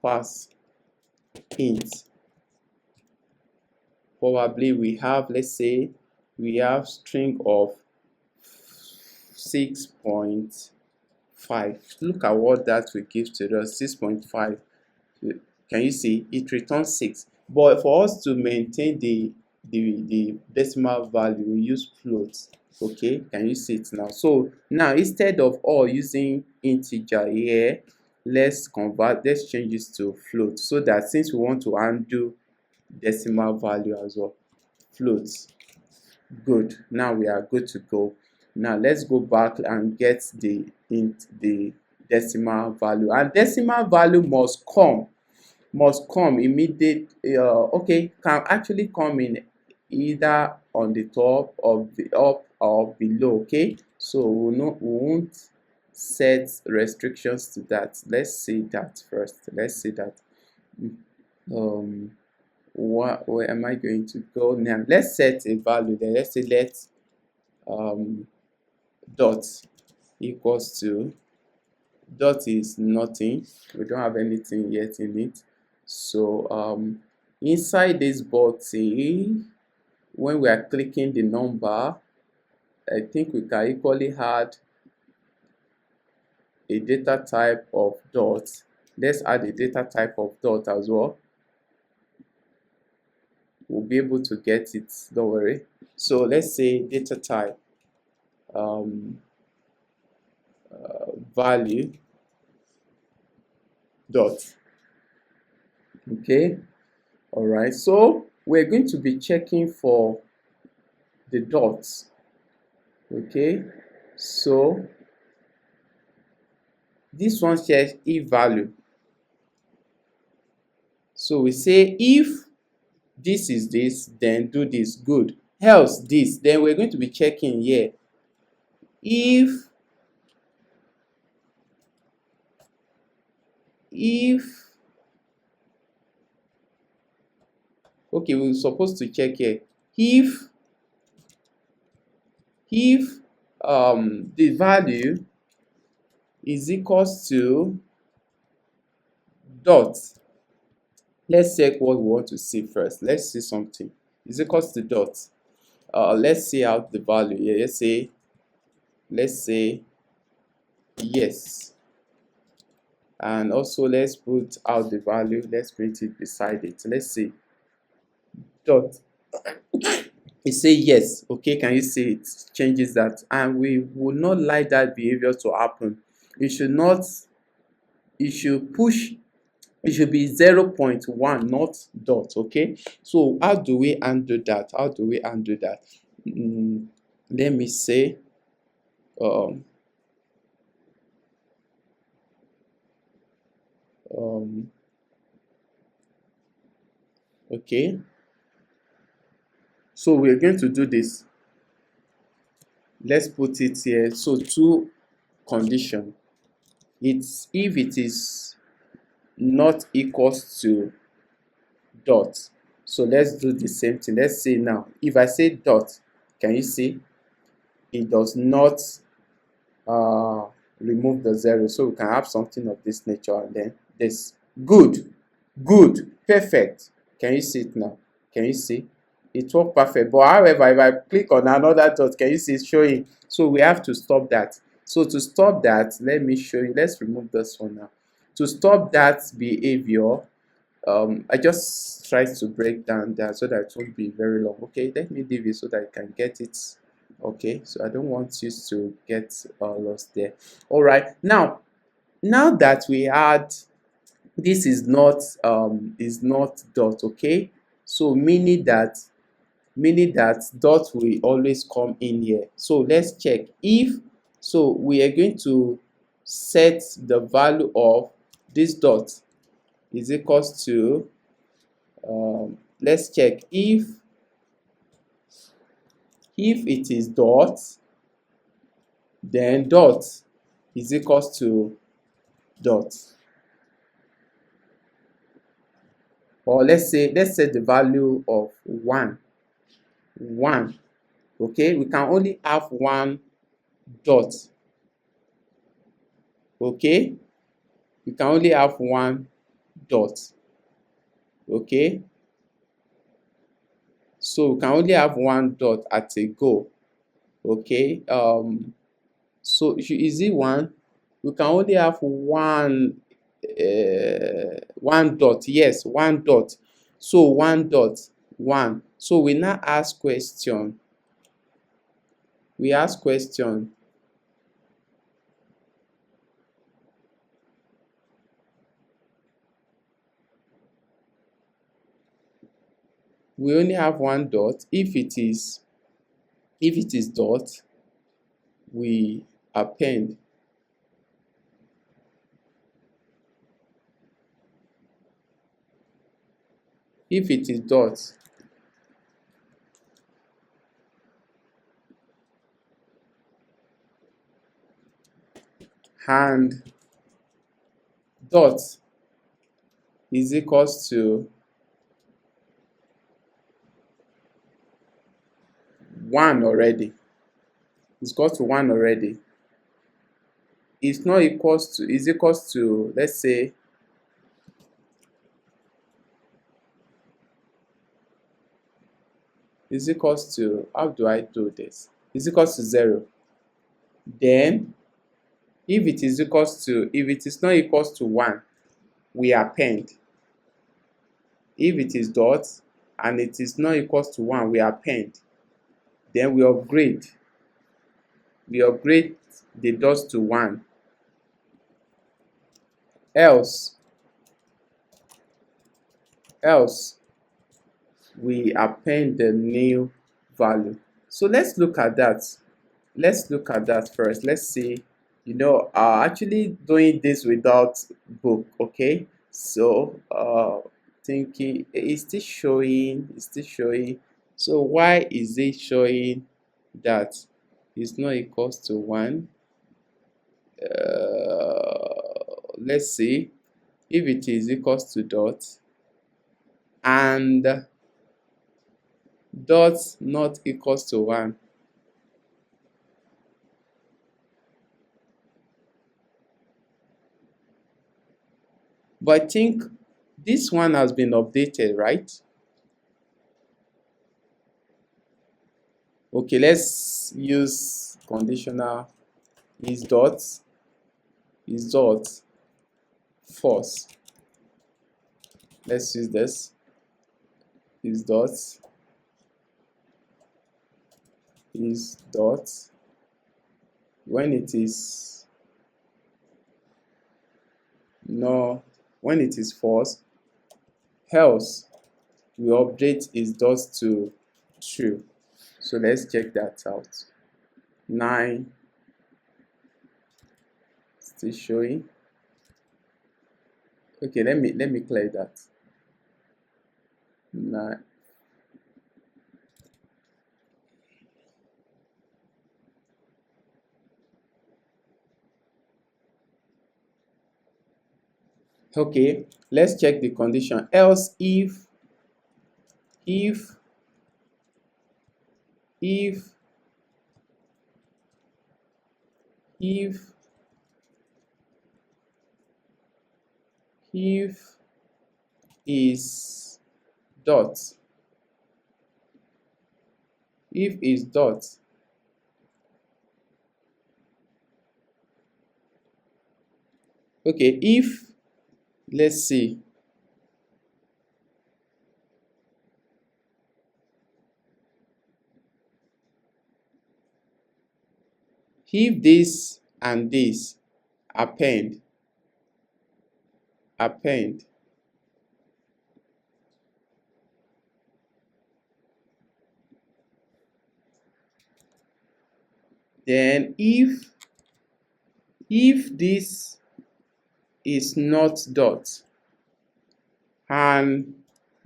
pass int. Probably we have, let's say, we have string of 6.5. Look at what that will give to us. 6.5. Can you see it returns 6? But for us to maintain the decimal value, we use float. Okay, can you see it now? So now, instead of all using integer here, let's change this to float, so that since we want to undo decimal value as well, float. Good. Now we are good to go. Now let's go back and get the decimal value, and decimal value must come immediate. Okay, can actually come in either on the top of the up or below. Okay, so we won't set restrictions to that. Let's see that first. Let's see that. Where am I going to go now? Let's set a value there. Let's say dot equals to, dot is nothing, we don't have anything yet in it. So inside this button, when we are clicking the number, I think we can equally add a data type of dot. Let's add a data type of dot as well. We'll be able to get it, don't worry. So let's say data type value dot. Okay, all right, so we're going to be checking for the dots. Okay, so this one shares if value. So we say if this is this, then do this, good. Else this, then we're going to be checking here. If okay, we're supposed to check here. If the value is equals to dot, let's check what we want to see first. Let's see something. Is equals to dot. Let's see out the value here. Let's say yes, and also let's put out the value. Let's print it beside it. Let's see dot. It say yes. Okay, can you see it changes that? And we would not like that behavior to happen. It should not. It should push. It should be 0.1, not dot. Okay, so how do we undo that? How do we undo that? Let me say um, okay, so we're going to do this. Let's put it here. So two condition. It's if it is not equals to dot. So let's do the same thing. Let's say now if I say dot, can you see it does not remove the zero? So we can have something of this nature, and then this. Good, perfect. Can you see it now? Can you see it worked perfect? But however, if I click on another dot, can you see it's showing? So we have to stop that. So to stop that, let me show you. Let's remove this one now. To stop that behavior, I just tried to break down that so that it won't be very long. Okay, let me leave it so that you can get it. Okay, so I don't want you to get lost there. All right, now that we had this is not dot. Okay, so meaning that dot will always come in here. So let's check if, so we are going to set the value of this dot is equals to let's check if it is dot, then dot is equals to dot. Or let's set the value of 1. Okay, we can only have one dot. Okay, we can only have one dot. Okay, so we can only have one dot at a go. Okay, so is it one? We can only have one dot. Yes, one dot. So one dot, one. So we now ask question. We ask question. We only have one dot. If it is dot, we append. If it is dot, and dot is equals to 1 already. It's got to 1 already. It's not equals to, is equals to, let's say is equals to, how do I do this? Is equals to 0. Then if it is equals to, if it is not equals to 1, we append. If it is dot and it is not equals to 1, we append. Then we upgrade the dots to 1. Else we append the new value. So let's look at that. let's look at that first. Let's see, actually doing this without book. Okay, so thinking it's still showing. So why is it showing that it's not equals to 1? Let's see if it is equals to dot and dot not equals to 1. But I think this one has been updated, right? Okay, let's use conditional is dot false. Let's use this is dot when it is no when it is false, else we update is dot to true. So let's check that out. 9 still showing. Okay, let me clear that. 9. Okay, let's check the condition. Else if if is dot if is dot okay, if let's see if this and this append then if this is not dot and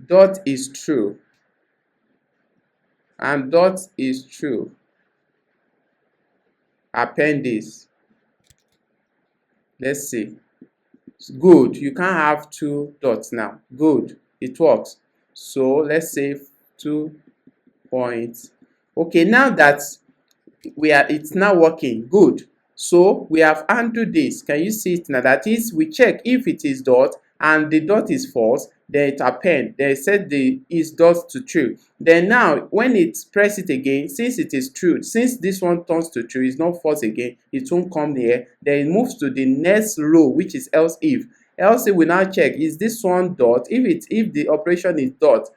dot is true append this. Let's see. Good, you can't have two dots now. Good, it works. So let's say 2 points. Okay, now that it's now working. Good. So we have undo this. Can you see it now? That is, we check if it is dot and the dot is false, then it append. Then it set the is dot to true. Then now when it press it again, since it is true, since this one turns to true, it's not false again, it won't come here. Then it moves to the next row, which is else if. Else if we now check, is this one dot? If the operation is dot,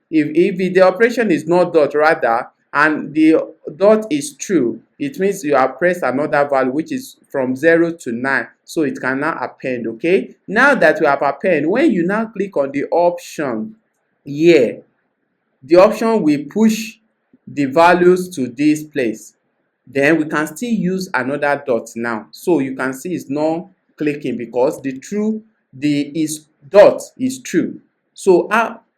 if the operation is not dot rather, and the dot is true, it means you have pressed another value which is from 0 to 9, so it can now append. Okay, now that we have append, when you now click on the option here, the option will push the values to this place. Then we can still use another dot now, so you can see it's not clicking because the is dot is true. So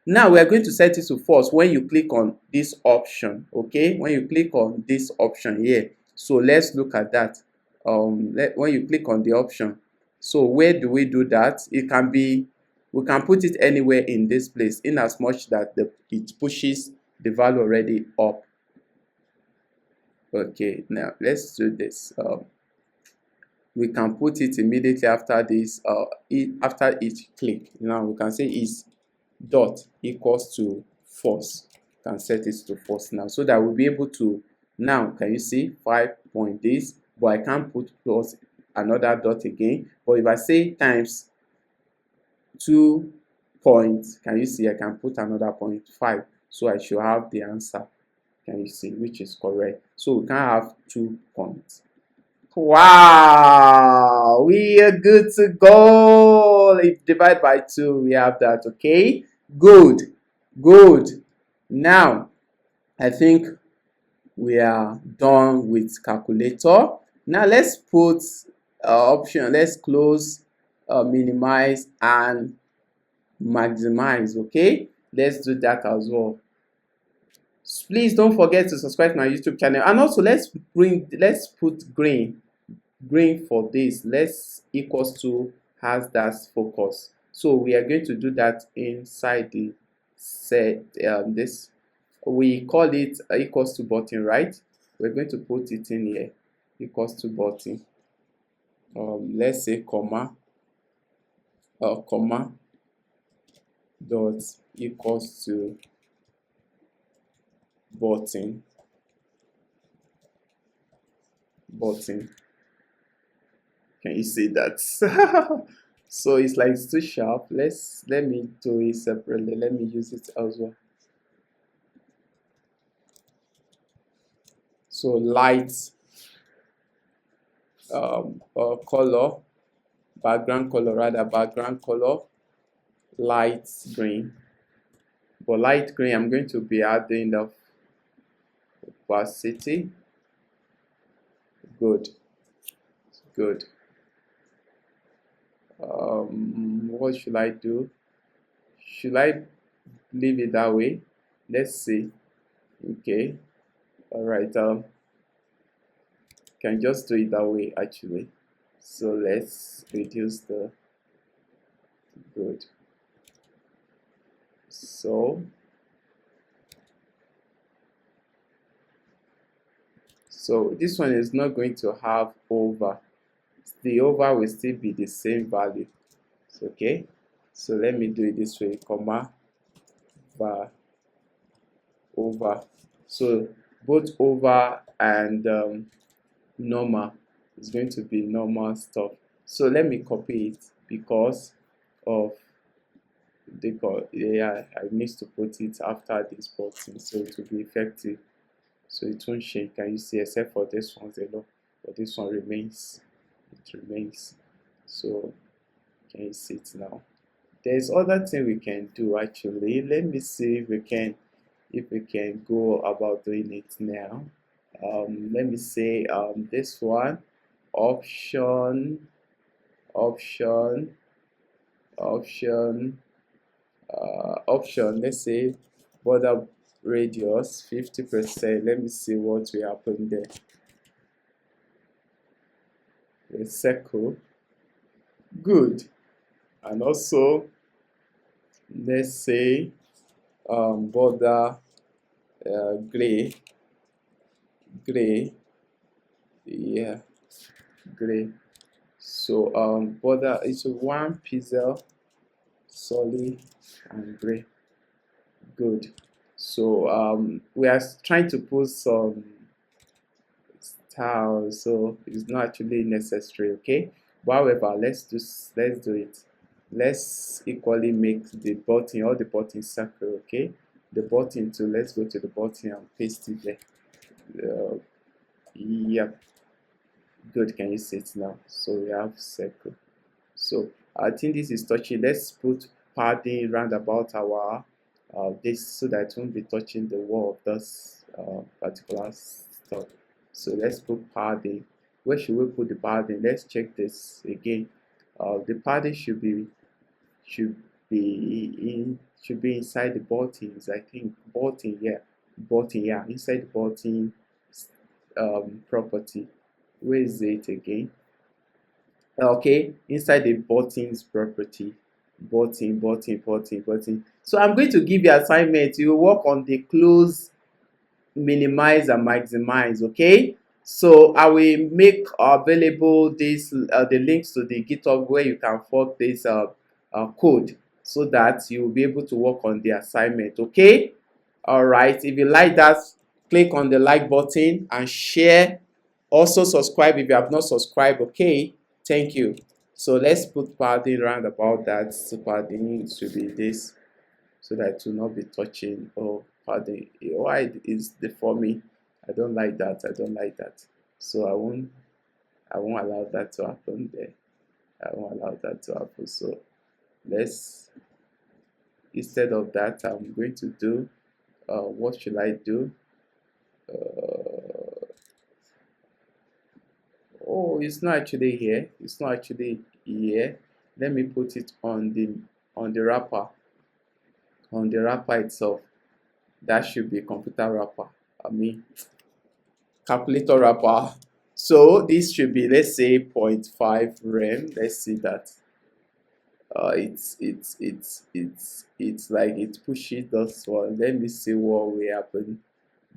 now we are going to set it to false when you click on this option. Okay, when you click on this option here. So let's look at that. When you click on the option, so where do we do that? It can be, we can put it anywhere in this place, in as much that it pushes the value already up. Okay, now let's do this. We can put it immediately after this, after each click. Now we can say is dot equals to false. Can set it to false now, so that we'll be able to, now can you see 5 point this, but I can't put plus another dot again. But if I say times 2 points, can you see I can put another 0.5, so I should have the answer. Can you see, which is correct? So we can have 2 points. Wow, we are good to go. If divide by 2, we have that. Okay, good. Now I think we are done with calculator. Now let's put option. Let's close, minimize and maximize. Okay, let's do that as well. Please don't forget to subscribe to my YouTube channel, and also let's put green for this. Let's equals to has that focus. So we are going to do that inside the set. This we call it equals to button, right? We're going to put it in here, equals to button. Let's say comma dot equals to button. Can you see that? So it's like it's too sharp. Let me do it separately. Let me use it as well. So light color, background color, light green. For light green, I'm going to be adding the opacity. Good. What should I do? Should I leave it that way? Let's see. Okay. All right. Can just do it that way actually. So let's reduce the good. So this one is not going to have over. The over will still be the same value. Okay. So let me do it this way, comma var over. So both over and normal is going to be normal stuff. So let me copy it because of I need to put it after this button so it will be effective. So it won't change. Can you see? Except for this one, but this one remains. It remains. So can you see it now? There's other thing we can do actually. Let me see if we can go about doing it now. Let me say this one, option, let's say border radius 50%. Let me see what will happen there. A circle. Good. And also let's say border gray, yeah, gray. So border is 1 pixel, solid and gray. Good. So we are trying to put some style, so it's not actually necessary. Okay, but however, let's do it. Let's equally make the button, all the button circle. Okay, the button too. Let's go to the button and paste it there. Yep. Good. Can you see it now? So we have circle. So I think this is touching. Let's put padding round about our this so that it won't be touching the wall of this particular stuff. So let's put padding. Where should we put the padding? Let's check this again. The padding should be inside the buttons. I think button, yeah, inside the button property. Where is it again? Okay, inside the buttons property, button. So I'm going to give you assignment. You work on the close, minimize and maximize. Okay, so I will make available this the links to the GitHub where you can fork this code so that you will be able to work on the assignment. Okay, all right. If you like that, click on the like button and share. Also subscribe if you have not subscribed. Okay, thank you. So let's put padding around about that. So padding should be this so that it will not be touching. Oh, padding, why is deforming? I don't like that. So I won't allow that to happen there. I won't allow that to happen. So let's, instead of that, I'm going to do what should I do? oh, it's not actually here. It's not actually here. Let me put it on the wrapper, on the wrapper itself. That should be computer wrapper. I mean calculator wrapper. So this should be, let's say, 0.5 rem. Let's see that. It's like it pushes this one. Let me see what will happen.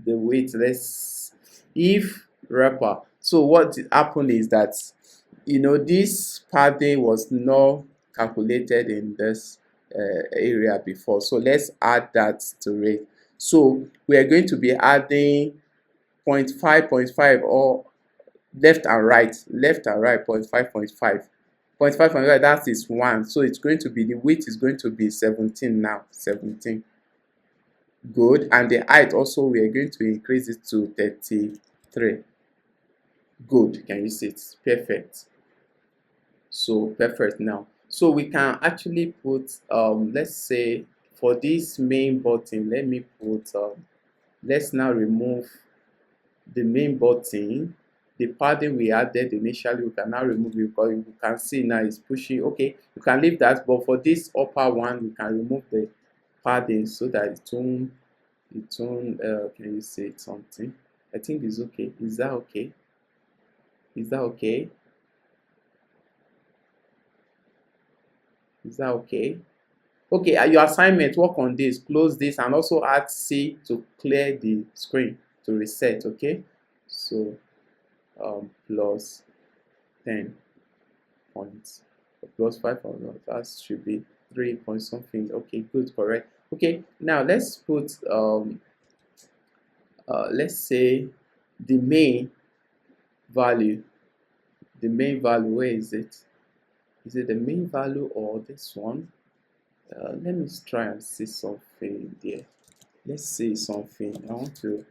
The weight, let's, if wrapper. So what happened is that, you know, this padding was not calculated in this area before. So let's add that to it. So we are going to be adding 0.5, 0.5, or left and right, 0.5, 0.5. 0.5, 0.5, that is 1. So it's going to be, the width is going to be 17 now, 17. Good. And the height also, we are going to increase it to 33. Good. Can you see it? Perfect. So perfect now. So we can actually put, let's say for this main button, let me put, let's now remove the main button. The padding we added initially, we can now remove it because you can see now it's pushing. Okay, you can leave that, but for this upper one, we can remove the padding so that it won't, can you say something? I think it's okay. Is that okay? Is that okay? Is that okay? Okay, your assignment, work on this, close this, and also add C to clear the screen, to reset. Okay, so plus 10 points, plus 5 points, that should be 3 point something. Okay, good, correct. Okay, now let's put let's say the main value. The main value, where is it? Is it the main value or this one? Let me try and see something there. Let's see something. I want to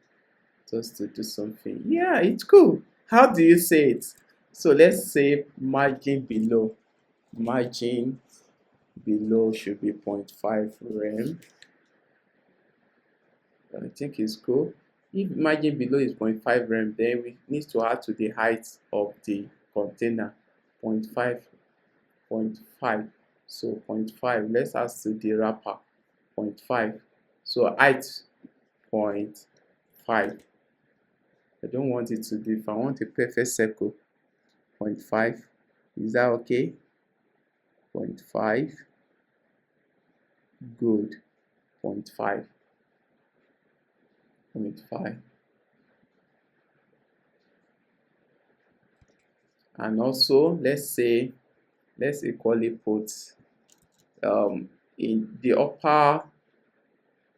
just to do something. Yeah, it's cool. How do you say it? So let's say margin below. Margin below should be 0.5 rem. I think it's cool. If margin below is 0.5 rem, then we need to add to the height of the container 0.5, 0.5. So 0.5. Let's add to the wrapper 0.5. So height 0.5. I don't want it to be, if I want a perfect circle, 0.5. Is that okay? 0.5. Good. 0.5. 0.5. And also, let's say, let's equally put in the upper,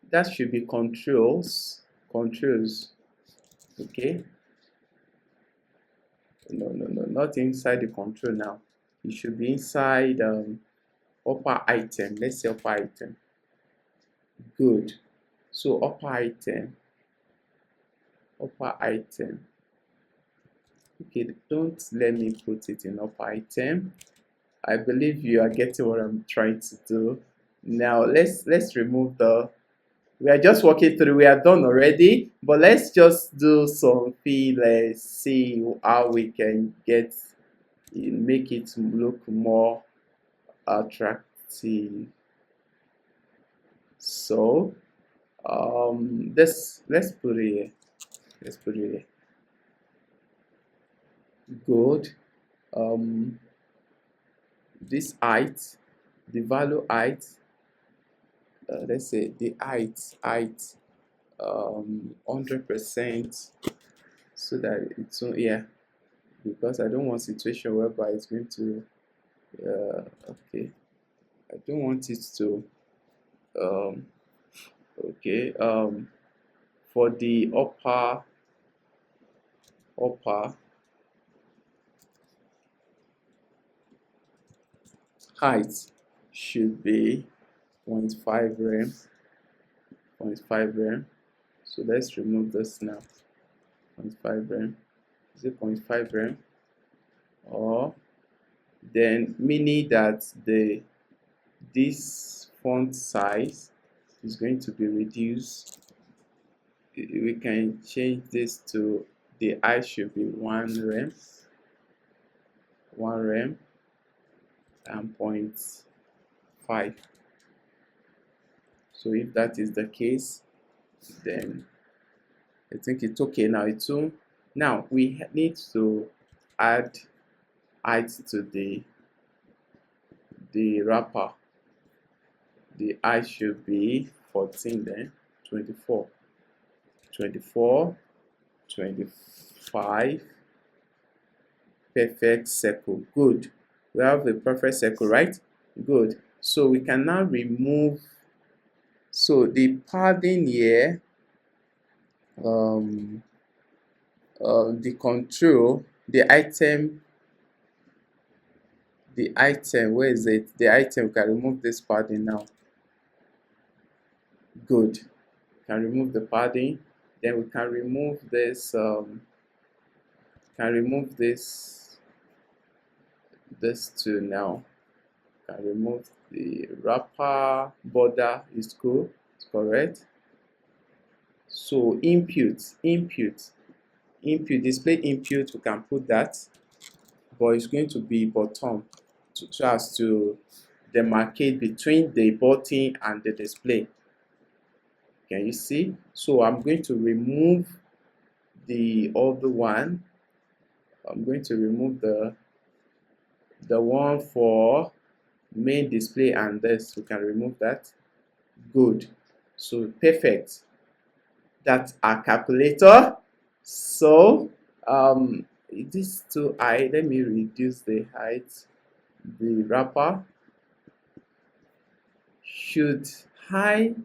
that should be controls. Okay, no, not inside the control now. It should be inside upper item. Let's say upper item. Good. So upper item. Okay, don't let me put it in upper item. I believe you are getting what I'm trying to do. Now let's remove the, we are just walking through, we are done already, but let's just do something. Let's see how we can make it look more attractive. So let's put it here. Good. This height, the value height, let's say the height 100%, so that it's, yeah, because I don't want situation whereby it's going to okay, I don't want it to okay, for the upper height should be 0.5 rem. 0.5 rem. So let's remove this now. 0.5 rem. Is it 0.5 rem? Or then meaning that this font size is going to be reduced. We can change this to the height should be 1 rem. 1 rem and 0.5. So if that is the case, then I think it's okay now. It's soon. Now we need to add height to the wrapper. The height should be 14, then 24, 24, 25. Perfect circle. Good. We have a perfect circle, right? Good. So we can now remove. So the padding here, the control, the item, where is it? The item, can remove this padding now. Good. Can remove the padding. Then we can remove this. This too now. Can remove the wrapper border. Is cool. It's correct. So input, display input, we can put that, but it's going to be bottom, so as to demarcate between the button and the display. Can you see? So I'm going to remove the other one. I'm going to remove the one for main display, and this we can remove that. Good. So perfect. That's our calculator. So this too high. Let me reduce the height. The wrapper should high,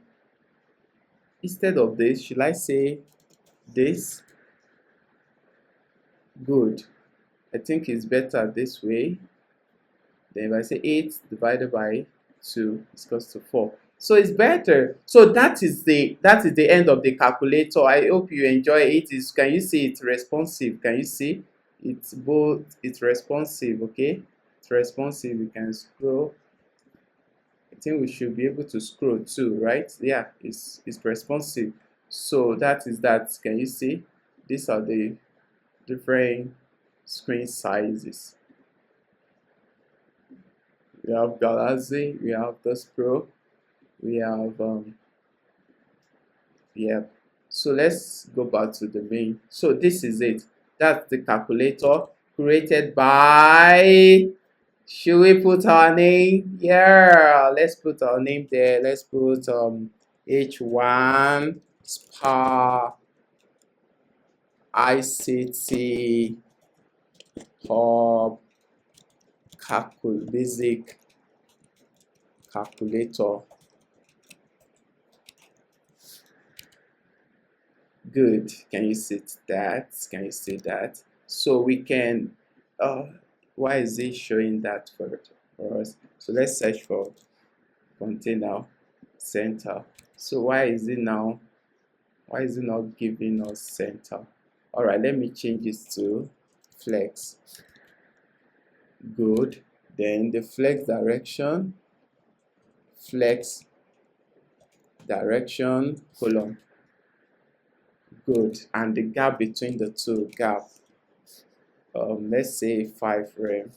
instead of this, should I say this? Good. I think it's better this way. Then if I say 8 divided by 2 is equals to 4. So it's better. So that is the end of the calculator. I hope you enjoy it. Can you see it's responsive? Can you see? It's responsive, okay? It's responsive. You can scroll. I think we should be able to scroll too, right? Yeah, it's responsive. So that is that. Can you see? These are the different screen sizes. We have Galaxy, we have this Pro, we have yeah. So let's go back to the main. So this is it. That's the calculator created by. Should we put our name? Yeah, let's put our name there. Let's put H1 Spa ICT Hub Basic Calculator. Good. Can you see that? Can you see that? So we can. Why is it showing that for us? So let's search for container center. So why is it now? Why is it not giving us center? All right, let me change it to flex. Good. Then the flex direction column. Good. And the gap between the two gap, let's say 5 rem.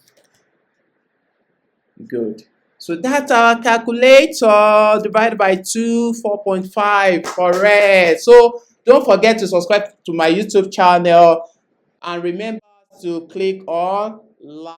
Good. So that's our calculator divided by 2, 4.5. Correct. So don't forget to subscribe to my YouTube channel, and remember to click on like.